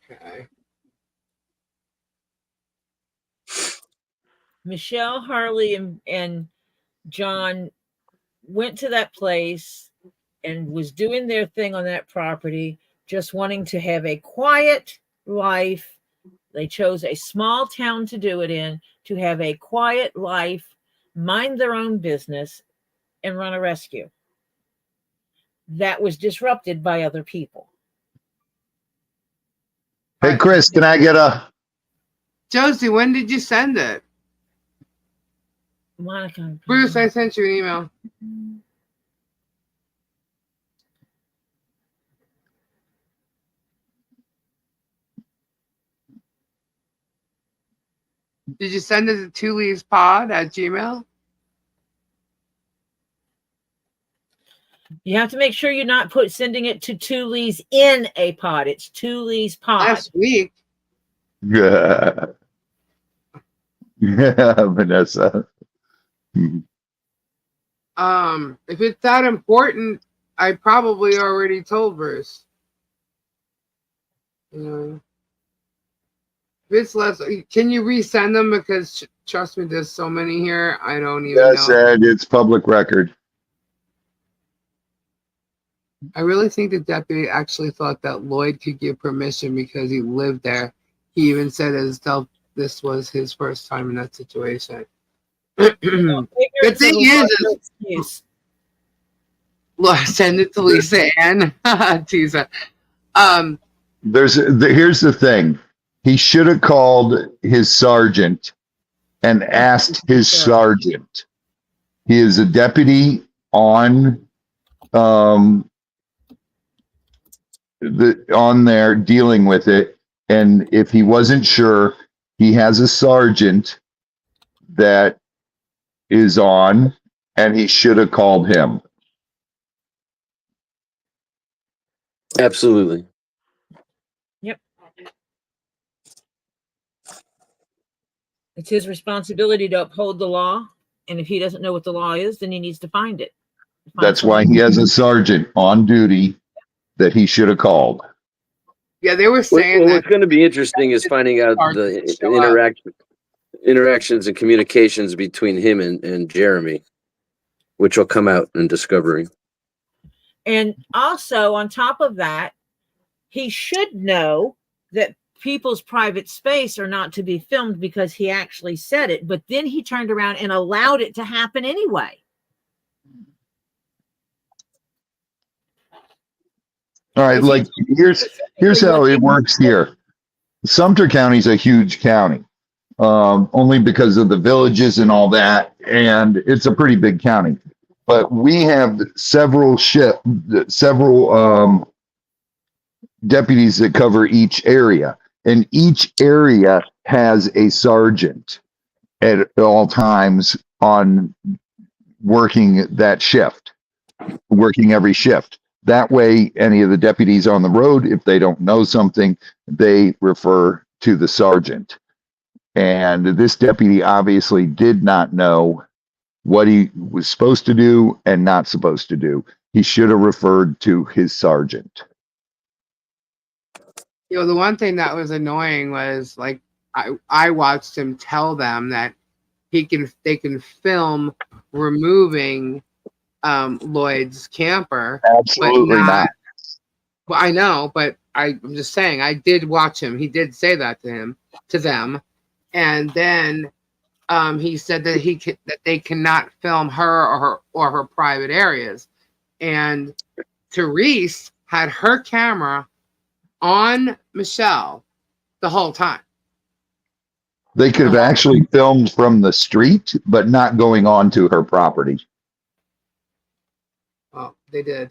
Okay. Michelle, Harley, and John went to that place and was doing their thing on that property, just wanting to have a quiet life. They chose a small town to do it in, to have a quiet life, mind their own business, and run a rescue. That was disrupted by other people. Hey, Chris, can I get a... Josie, when did you send it? Monica. Bruce, I sent you an email. Did you send it to twoleavespod@gmail.com? You have to make sure you're not sending it to Two Lees in a pod. It's Two Lees pod. Last week. Yeah. Yeah, Vanessa. If it's that important, I probably already told Bruce. You know, if it's less, can you resend them? Because trust me, there's so many here. I don't even Yes, know. and it's public record. I really think the deputy actually thought that Lloyd could give permission because he lived there. He even said himself this was his first time in that situation. The thing is look, send it to Lisa Ann. Teaser. Here's the thing. He should have called his sergeant and asked his sergeant. He is a deputy on there dealing with it, and if he wasn't sure, he has a sergeant that is on, and he should have called him. Absolutely. Yep. It's his responsibility to uphold the law, and if he doesn't know what the law is, then he needs to find it. That's why he has a sergeant on duty that he should have called. Yeah, they were saying that. What's going to be interesting is finding out the interactions and communications between him and Jeremy, which will come out in Discovery. And also, on top of that, he should know that people's private space are not to be filmed because he actually said it. But then he turned around and allowed it to happen anyway. All right, like here's how it works here. Sumter County is a huge county, only because of the villages and all that, and it's a pretty big county. But we have several deputies that cover each area, and each area has a sergeant at all times on working that shift, working every shift. That way, any of the deputies on the road, if they don't know something, they refer to the sergeant. And this deputy obviously did not know what he was supposed to do and not supposed to do. He should have referred to his sergeant. You know, the one thing that was annoying was like I watched him tell them that they can film removing Lloyd's camper. Absolutely not. Well, I know, but I'm just saying I did watch him. He did say that to them, and then he said that that they cannot film her or her private areas, and Therese had her camera on Michelle the whole time. They could have actually filmed from the street, but not going on to her property. Oh, they did.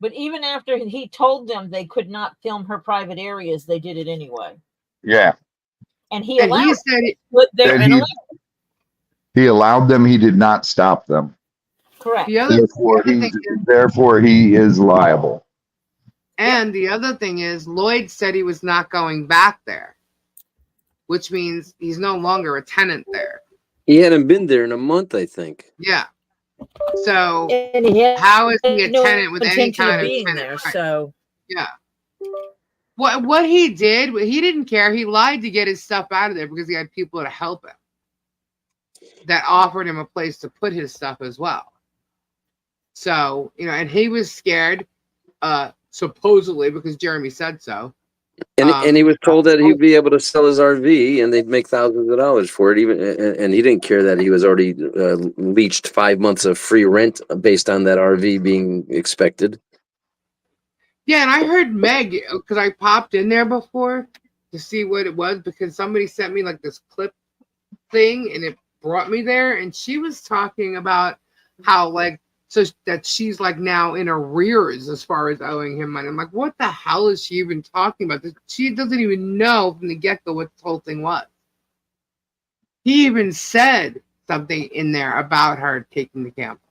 But even after he told them they could not film her private areas, they did it anyway. Yeah. And he allowed he said it, put there and he allowed them. He did not stop them. correct. Therefore, he is liable. And the other thing is, Lloyd said he was not going back there, which means he's no longer a tenant there. He hadn't been there in a month, I think. Yeah. So And how is he a no tenant with any intention kind of being tenant? there? Right. So Yeah. What he did, he didn't care. He lied to get his stuff out of there because he had people to help him that offered him a place to put his stuff as well. So, you know, and he was scared, supposedly because Jeremy said so. And he was told that he'd be able to sell his RV and they'd make thousands of dollars for it. And he didn't care that he was already leached 5 months of free rent based on that RV being expected. Yeah, and I heard Meg, because I popped in there before to see what it was because somebody sent me like this clip thing and it brought me there. And she was talking about how like, so that she's like now in arrears as far as owing him money. I'm like, what the hell is she even talking about? She doesn't even know from the get-go what this whole thing was. He even said something in there about her taking the camper.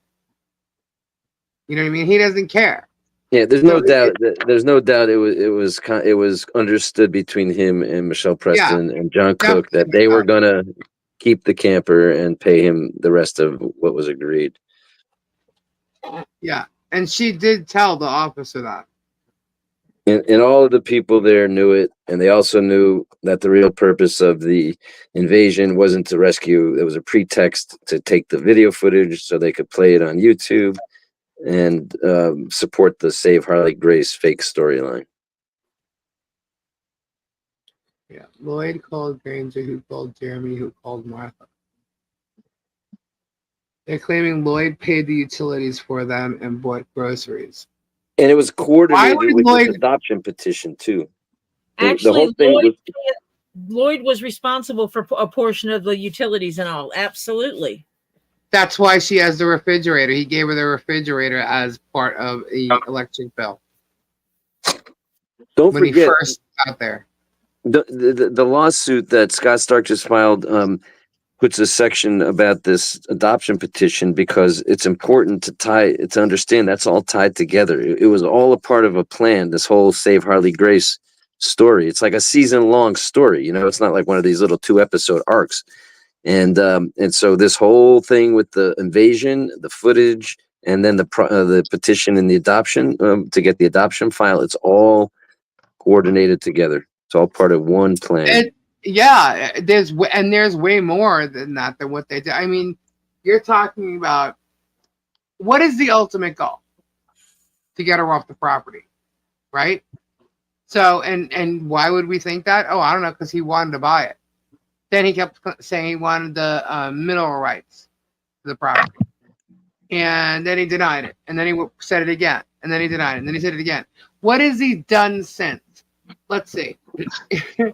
You know what I mean? He doesn't care. Yeah, there's no doubt. There's no doubt it was understood between him and Michelle Preston and John Cook that they were gonna keep the camper and pay him the rest of what was agreed. Yeah, and she did tell the officer that. And all of the people there knew it, and they also knew that the real purpose of the invasion wasn't to rescue. It was a pretext to take the video footage so they could play it on YouTube and support the Save Harley Grace fake storyline. Yeah, Lloyd called Granger, who called Jeremy, who called Martha. They're claiming Lloyd paid the utilities for them and bought groceries. And it was coordinated with Lloyd... this adoption petition, too. actually, Lloyd was responsible for a portion of the utilities and all. Absolutely. That's why she has the refrigerator. He gave her the refrigerator as part of the electric bill. Don't when forget, he first got there. The lawsuit that Scott Stark just filed puts a section about this adoption petition because it's important to understand that's all tied together. It was all a part of a plan, this whole Save Harley Grace story. It's like a season-long story, you know, it's not like one of these little 2-episode arcs. And so this whole thing with the invasion, the footage, and then the petition and the adoption to get the adoption file, it's all coordinated together. It's all part of one plan. There's way more than that than what they did. I mean, you're talking about what is the ultimate goal? to get her off the property, right? So, and why would we think that? Oh, I don't know, because he wanted to buy it. Then he kept saying he wanted the mineral rights to the property. And then he denied it. And then he said it again. And then he denied it. And then he said it again. What has he done since? Let's see.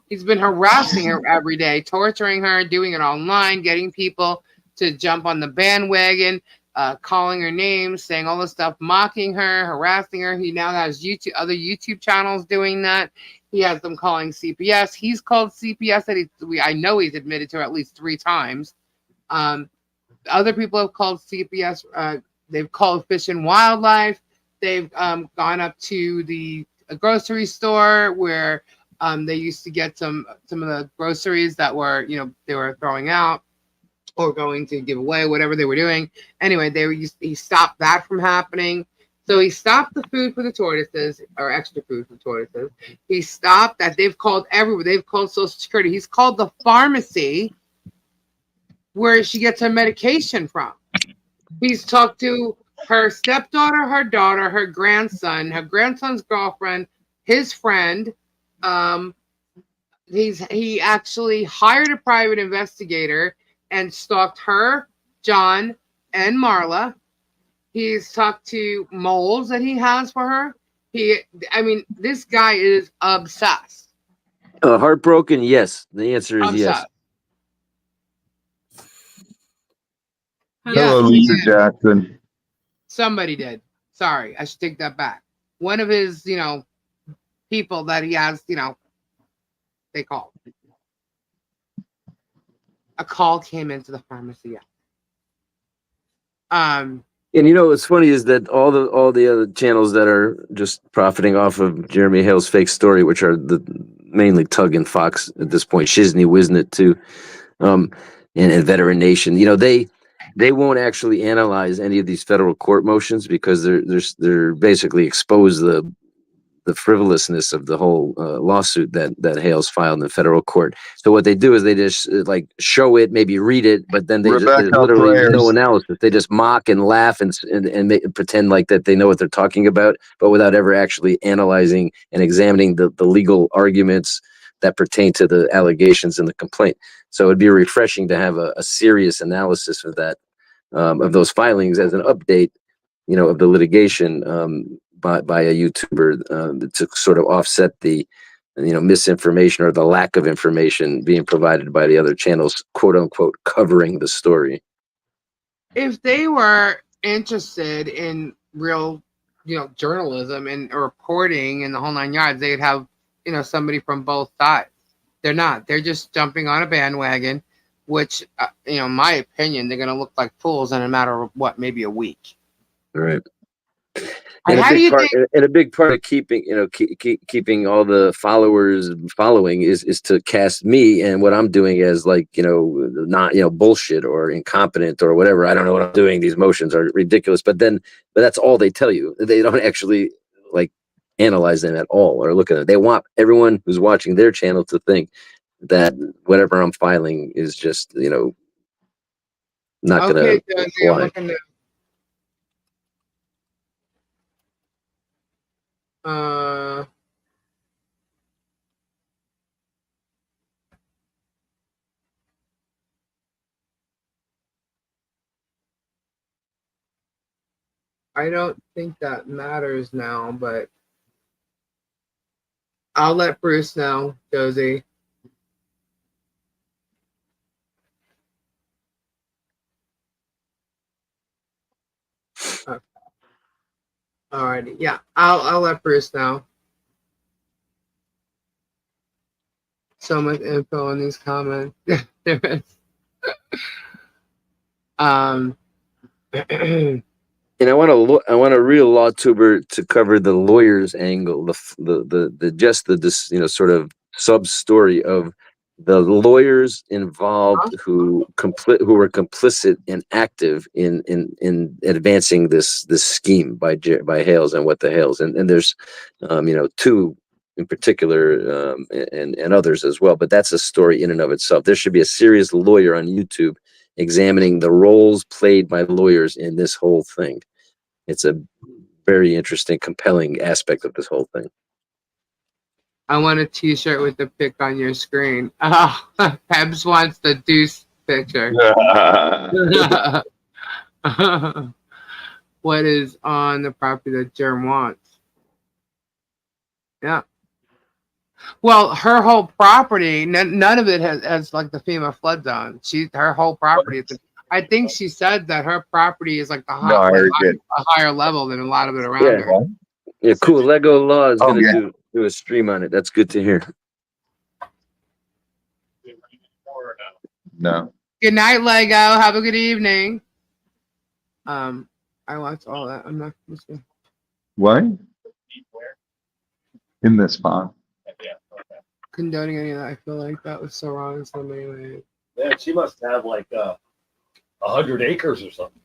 He's been harassing her every day, torturing her, doing it online, getting people to jump on the bandwagon, calling her names, saying all this stuff, mocking her, harassing her. He now has other YouTube channels doing that. He has them calling CPS. He's called CPS that I know he's admitted to at least 3 times. Other people have called CPS. They've called Fish and Wildlife. They've gone up to the grocery store where they used to get some of the groceries that were, they were throwing out or going to give away, whatever they were doing. Anyway, he stopped that from happening. So he stopped the food for the tortoises, or extra food for the tortoises. He stopped that. They've called everywhere. They've called Social Security. He's called the pharmacy where she gets her medication from. He's talked to her stepdaughter, her daughter, her grandson's girlfriend, his friend. He actually hired a private investigator and stalked her, John, and Marla. He's talked to moles that he has for her. This guy is obsessed. Heartbroken? Yes. The answer is Obsessed. yes. Hello, Yes, Lisa Jackson. Somebody did. Sorry, I should take that back. One of his, people that he has, they called. A call came into the pharmacy. And what's funny is that all the other channels that are just profiting off of Jeremy Hale's fake story, which are mainly Tug and Fox at this point, Shizney, Wisnet too, and Veteran Nation, they won't actually analyze any of these federal court motions because they're basically expose the frivolousness of the whole lawsuit that Hale's filed in the federal court. So what they do is they just show it, maybe read it, but then there's literally no analysis. They just mock and laugh and pretend like that they know what they're talking about, but without ever actually analyzing and examining the legal arguments that pertain to the allegations in the complaint. So it'd be refreshing to have a serious analysis of that, of those filings as an update, of the litigation by a YouTuber to sort of offset the, misinformation or the lack of information being provided by the other channels, quote unquote, covering the story. If they were interested in real, journalism and reporting and the whole 9 yards, they'd have, somebody from both sides. They're not. They're just jumping on a bandwagon, which, in my opinion, they're going to look like fools in a matter of maybe a week. Right. And a big part of keeping, keeping all the followers following is to cast me and what I'm doing as not, bullshit or incompetent or whatever. I don't know what I'm doing. These motions are ridiculous. But that's all they tell you. They don't actually analyze them at all or look at it. They want everyone who's watching their channel to think that whatever I'm filing is just, not going to fly. I don't think that matters now, but I'll let Bruce know, Josie. Okay. Alrighty, yeah, I'll let Bruce know. So much info in these comments. There is. And I want a real law tuber to cover the lawyer's angle, the sort of sub story of the lawyers involved who were complicit and active in advancing this scheme by Hales and what the Hales, and there's 2 in particular, and others as well. But that's a story in and of itself. There should be a serious lawyer on YouTube examining the roles played by lawyers in this whole thing. It's a very interesting, compelling aspect of this whole thing. I want a T-shirt with the pic on your screen. Oh, Pebs wants the deuce picture. What is on the property that Germ wants? Yeah. Well, her whole property, none of it has like the FEMA flood zone. Her whole property. I think she said that her property is like No, I heard it. a higher level than a lot of it around Yeah. her. Yeah, cool. Lego Law is Oh, gonna yeah. do a stream on it. That's good to hear. No. Good night, Lego. Have a good evening. I watched all that. I'm not listening. What? In this pond. Condoning any of that. I feel like that was so wrong in so many ways. Man, she must have like 100 acres or something.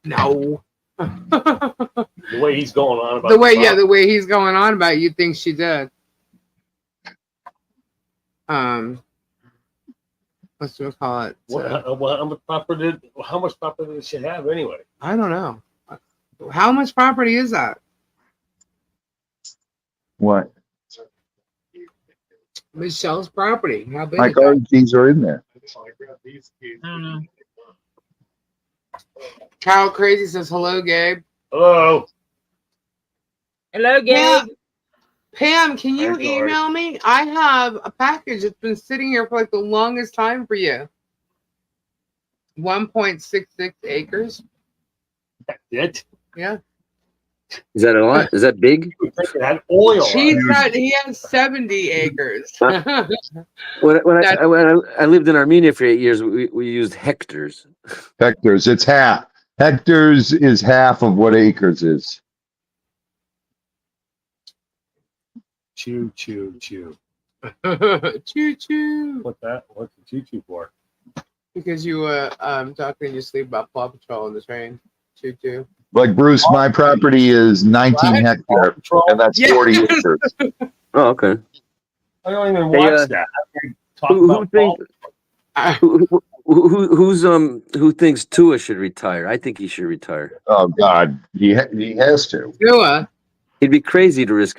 No. The way he's going on about The way he's going on about it, you'd think she did. What's we call it? How much property does she have anyway? I don't know. How much property is that? What? Michelle's property. How big? My is car that? keys are in there. I don't know. Kyle Crazy says hello, Gabe. Hello. Hello, Gabe. Yeah. Pam, can you Hi, George. email me? I have a package that's been sitting here for like the longest time for you. 1.66 acres. That's it. Yeah. Is that a lot? Is that big? It had oil on it. He has 70 acres. When I lived in Armenia for 8 years, we used hectares. Hectares. It's half. Hectares is half of what acres is. Choo, choo, choo. Choo choo. What's that? What's the choo choo for? Because you were talking in your sleep about Paw Patrol on the train. Choo choo. Like Bruce, my property is 19 What? hectares, and that's Yeah. 40 acres. Oh, okay. I don't even Hey, watch that. I talk Who about thinks who thinks Tua should retire? I think he should retire. Oh God, he has to. Tua. He'd be crazy to risk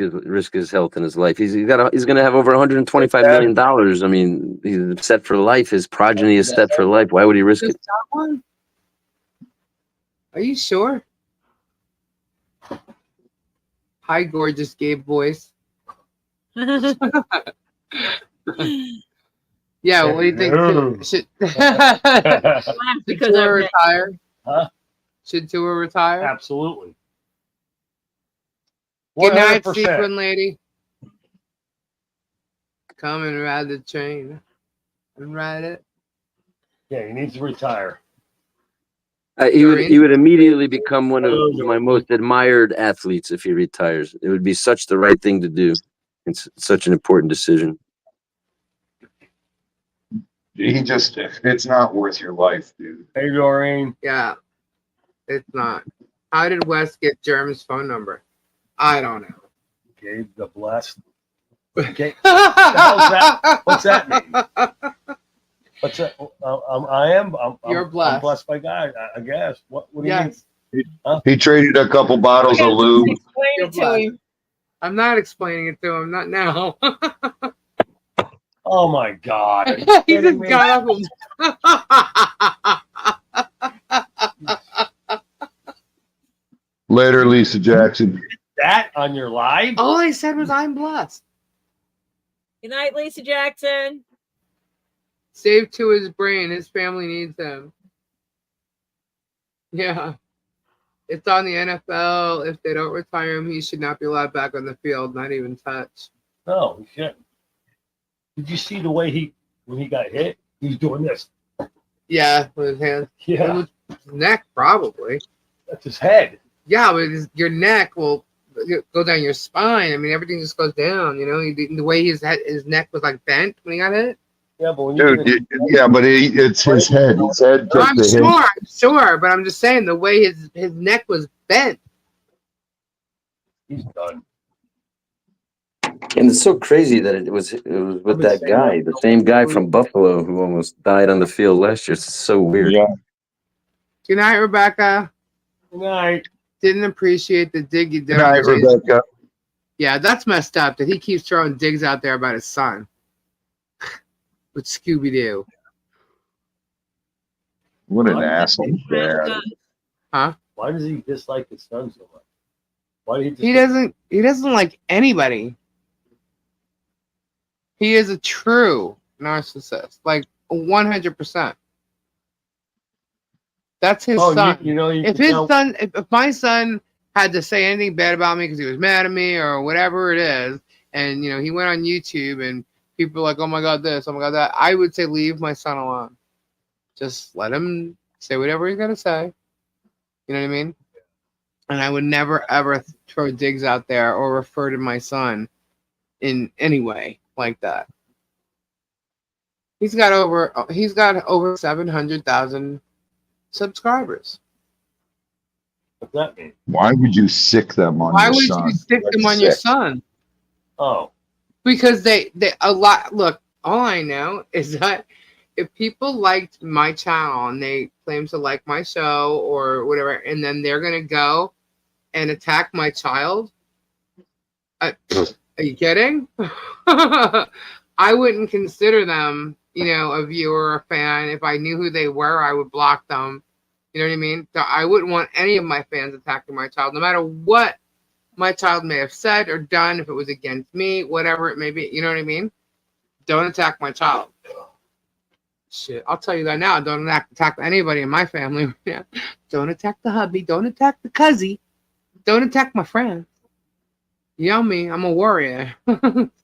his health and his life. He's going to have over 125 million dollars. I mean, he's set for life. His progeny is set for life. Why would he risk Just it? that one? Are you sure? Hi, gorgeous Gabe voice. Yeah, what do you think? No. Should Because Tua I'm retire? Huh? Should Tua retire? Absolutely. Good night, 100%. sequin lady. Come and ride the train. And ride it. Yeah, he needs to retire. He would immediately become one of my most admired athletes if he retires. It would be such the right thing to do. It's such an important decision. It's not worth your life, dude. Hey, Doreen. Yeah, it's not. How did Wes get Germ's phone number? I don't know. Gabe the Blessed. Okay. What's that mean? What's that? You're blessed. I'm blessed by God, I guess. What do you Yes. mean? He traded a couple bottles of lube. Explain it to him. I'm not explaining it to him. Not now. Oh my God. Are you He kidding just me? got up. Later, Lisa Jackson. That on your live? All I said was I'm blessed. Good night, Lisa Jackson. Save to his brain. His family needs him. Yeah. It's on the NFL. If they don't retire him, he should not be allowed back on the field, not even touch. No, he shouldn't. Did you see the way when he got hit? He's doing this. Yeah, with his hands. Yeah, With his neck, probably. that's his head. Yeah, but your neck will go down your spine. I mean, everything just goes down, you know? The way his neck was like bent when he got hit. Yeah, but when you Dude, yeah, but it's his head. His head took I'm the hit. I'm sure, but I'm just saying the way his neck was bent. he's done. And it's so crazy that it was with that guy, the same guy from Buffalo who almost died on the field last year. It's so weird. Yeah. Good night, Rebecca. Good night. Didn't appreciate the dig you did Good night, on Jason. Rebecca. Yeah, that's messed up that he keeps throwing digs out there about his son with Scooby Doo. What an Why asshole, Dad. Huh? Why does he dislike his son so much? Why did He doesn't like anybody. He is a true narcissist, like 100%. That's his son. You know, you If can his tell- son, if my son had to say anything bad about me because he was mad at me or whatever it is, and you know he went on YouTube and people were like, "Oh my God, this, oh my God, that," I would say, leave my son alone. Just let him say whatever he's gonna say. You know what I mean? And I would never ever throw digs out there or refer to my son in any way like that. He's got over 700,000 subscribers. What's that mean? Why would you sick them on Why your would son? you stick them That's on your sick. son? Oh, Because they a lot. Look, all I know is that if people liked my channel and they claim to like my show or whatever, and then they're gonna go and attack my child, are you kidding? I wouldn't consider them, you know, a viewer or a fan. If I knew who they were, I would block them. You know what I mean? So I wouldn't want any of my fans attacking my child, no matter what my child may have said or done, if it was against me, whatever it may be. You know what I mean? Don't attack my child. Shit, I'll tell you that now. Don't attack anybody in my family. Yeah. Don't attack the hubby. Don't attack the cuzzy. Don't attack my friends. You know me, I'm a warrior.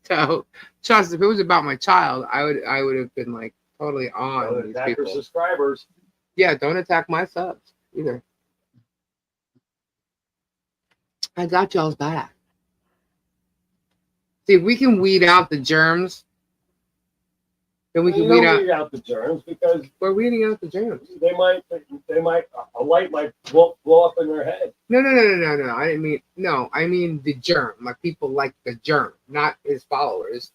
So, trust, if it was about my child, I would have been like totally on these attack your people. subscribers. Yeah, don't attack my subs either. I got y'all's back. See, if we can weed out the germs, then we can You don't weed out. weed out the germs because We're weeding out the germs. they might a light might blow up in their head. No. I didn't mean no. I mean the germ. Like people like the germ, not his followers.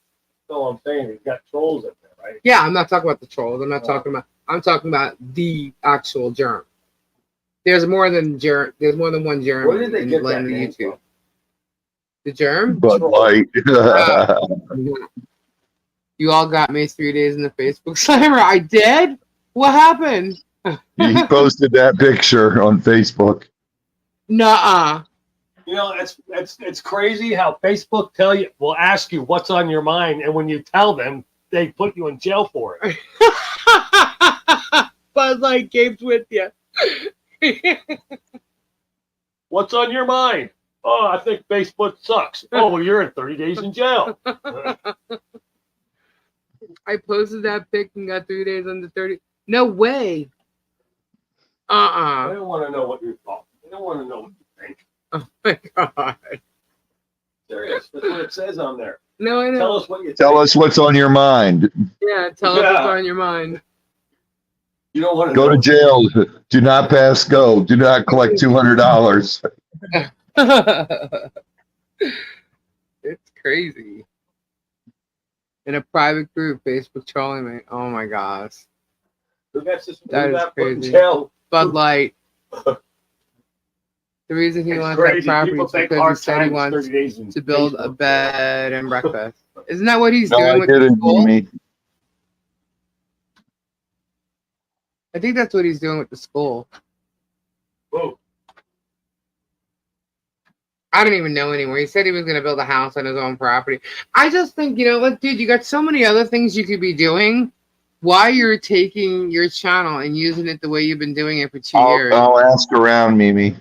That's all I'm saying. He's got trolls in there, right? Yeah, I'm not talking about the trolls. I'm talking about the actual germ. There's more than germ. There's more than one germ. Where did they get that in name YouTube? from? The germ. Bud Light. You all got me 3 days in the Facebook Slammer. I did. What happened? He posted that picture on Facebook. Nuh-uh. You know, it's crazy how Facebook will ask you what's on your mind, and when you tell them, they put you in jail for it. Buzz Light Gabe's with you. What's on your mind? Oh, I think Facebook sucks. Oh, well, you're in 30 days in jail. I posted that pic and got 3 days under 30. No way. I don't want to know what you're talking. I don't want to know what you think. Oh my God. Serious. That's what it says on there. No, I know. Tell us what you Tell think. us what's on your mind. Yeah, tell us Yeah. what's on your mind. You don't want to Go know. to jail. Do not pass go. Do not collect $200. It's crazy. In a private group, Facebook trolling me. Oh my gosh. Who got this? That who is got put in crazy. jail? Bud Light. The reason he It's wants that crazy. property People is think because he hard said he times wants 30 days in to build a Facebook. bed and breakfast. Isn't that what he's No, I doing with the didn't, school? Mimi. I think that's what he's doing with the school. Whoa. I don't even know anymore. He said he was going to build a house on his own property. I just think, you know what, dude, you got so many other things you could be doing. Why you're taking your channel and using it the way you've been doing it for 2 years I'll ask around, Mimi.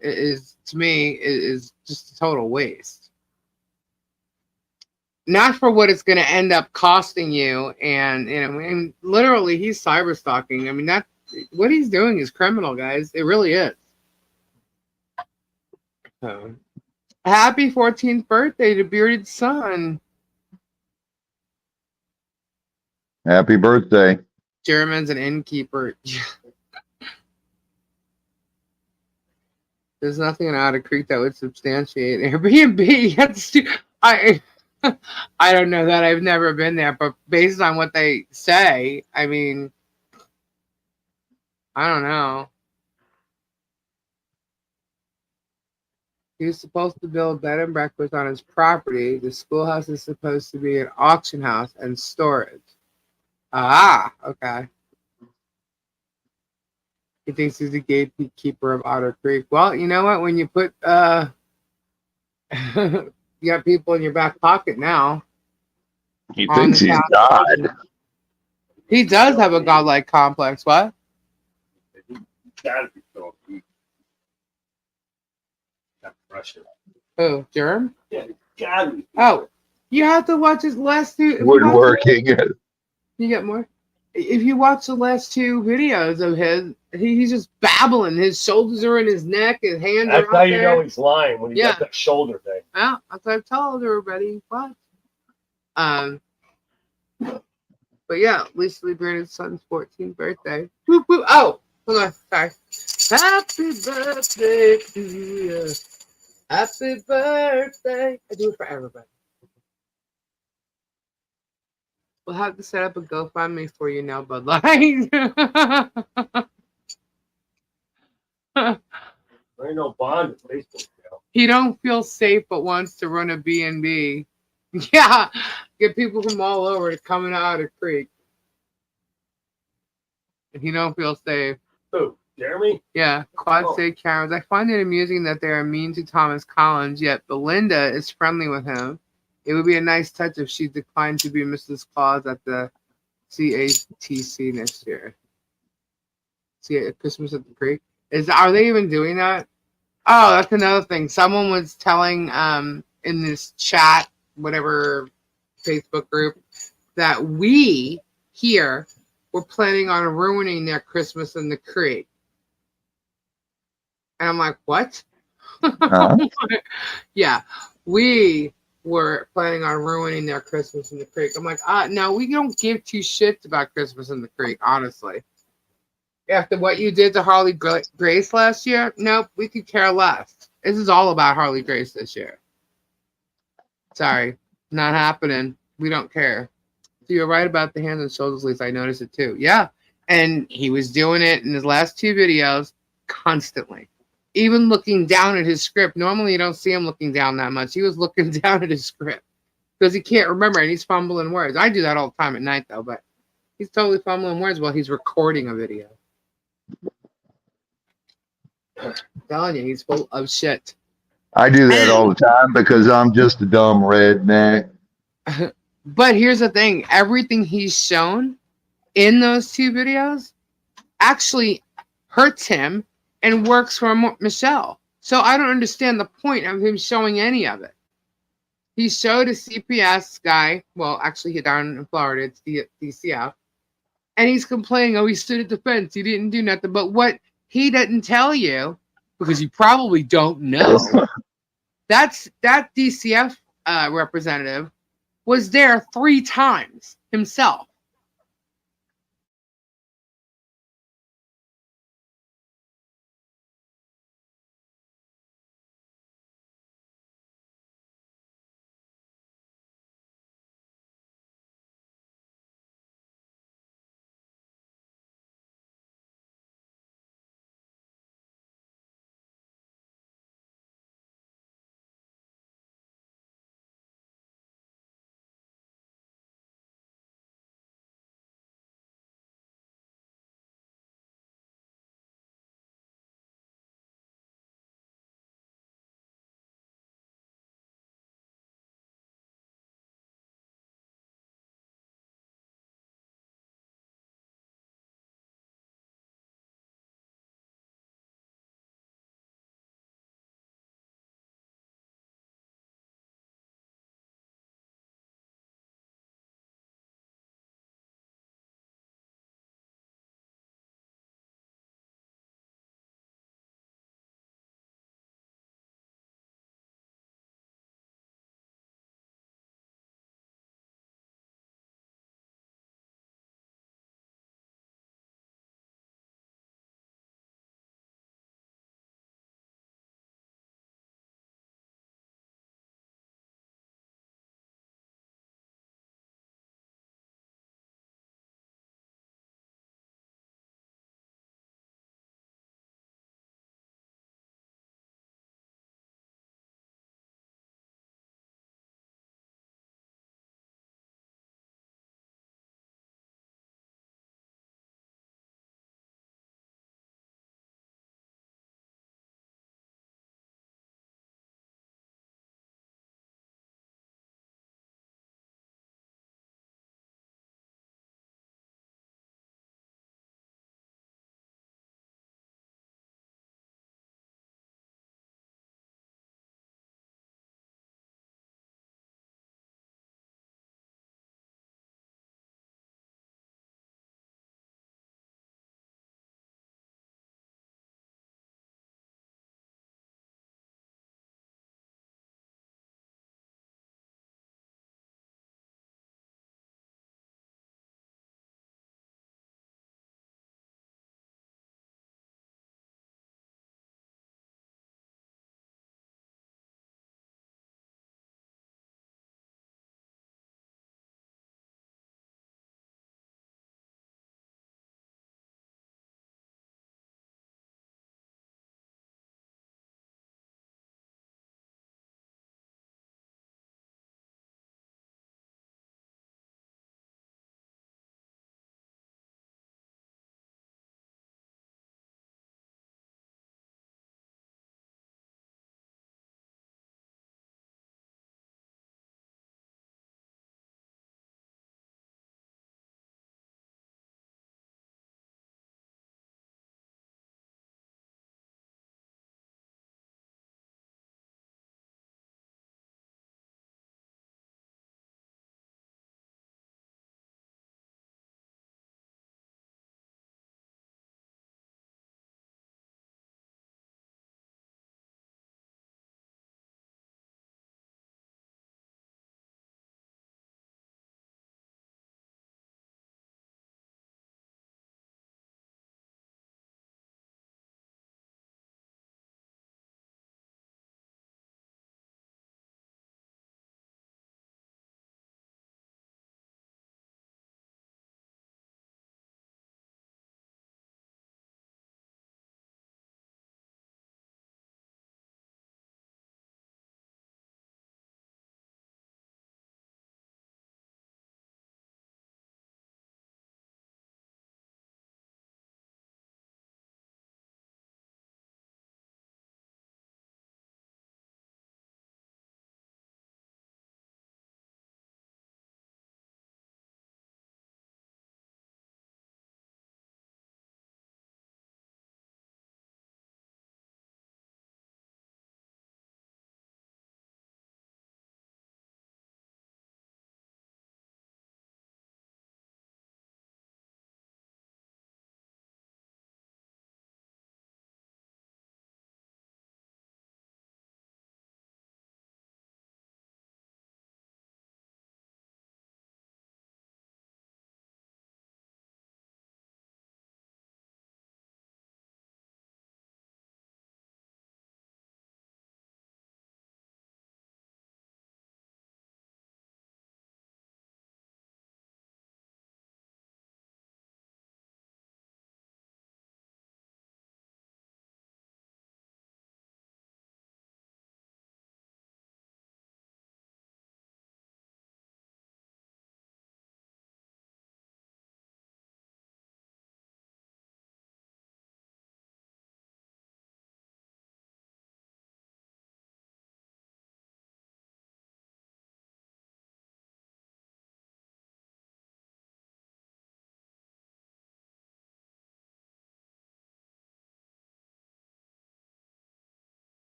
is, to me, is just a total waste. Not for what it's going to end up costing you. And, you know, and literally he's cyber stalking. I mean, that what he's doing is criminal, guys. It really is. So, happy 14th birthday to Bearded Son. Happy birthday. German's an innkeeper. There's nothing in Otter Creek that would substantiate Airbnb. I don't know that. I've never been there, but based on what they say, I mean, I don't know. He was supposed to build bed and breakfast on his property. The schoolhouse is supposed to be an auction house and storage. Ah, okay. He thinks he's the gatekeeper of Otter Creek. Well, you know what? When you put you got people in your back pocket now. He thinks he's God. He does have a godlike complex. What? Gotta be so weak. Got pressure. Who? Germ? Yeah, gotta be. Oh, you have to watch his last two. Woodworking. You get more? If you watch the last two videos of his, he's just babbling. His shoulders are in his neck. His hands That's are how out you there. know he's lying when he got that shoulder thing. Well, that's what I've told everybody. What? But yeah, Lisa Lee Brandon's son's 14th birthday. Whoop, whoop. Oh, hold on. Sorry. Happy birthday to you. Happy birthday. I do it for everybody. We'll have to set up a GoFundMe for you now, Bud Light. There ain't no bond at Facebook now. He don't feel safe but wants to run a B&B. Yeah, get people from all over to come out of Creek. And he don't feel safe. Who? Jeremy? Yeah, quad Oh. state cameras. I find it amusing that they are mean to Thomas Collins, yet Belinda is friendly with him. It would be a nice touch if she declined to be Mrs. Claus at the CATC next year. See, Christmas at the Creek. Are they even doing that? Oh, that's another thing. Someone was telling in this chat, whatever Facebook group, that we here were planning on ruining their Christmas in the Creek. And I'm like, what? Yeah, we were planning on ruining their Christmas in the Creek. I'm like, no, we don't give two shits about Christmas in the Creek, honestly. After what you did to Harley Grace last year, nope, we could care less. This is all about Harley Grace this year. Sorry, not happening. We don't care. So you're right about the hands and shoulders, Lisa. I noticed it too. Yeah, and he was doing it in his last two videos constantly. Even looking down at his script. Normally you don't see him looking down that much. He was looking down at his script because he can't remember and he's fumbling words. I do that all the time at night though, but he's totally fumbling words while he's recording a video. I'm telling you, he's full of shit. I do that all the time because I'm just a dumb redneck. But here's the thing. Everything he's shown in those two videos actually hurts him and works for Michelle. So I don't understand the point of him showing any of it. He showed a CPS guy. Well, actually, he's down in Florida. It's DCF. And he's complaining, oh, he stood at the fence. He didn't do nothing. But what he didn't tell you, because you probably don't know, that DCF representative was there 3 times himself.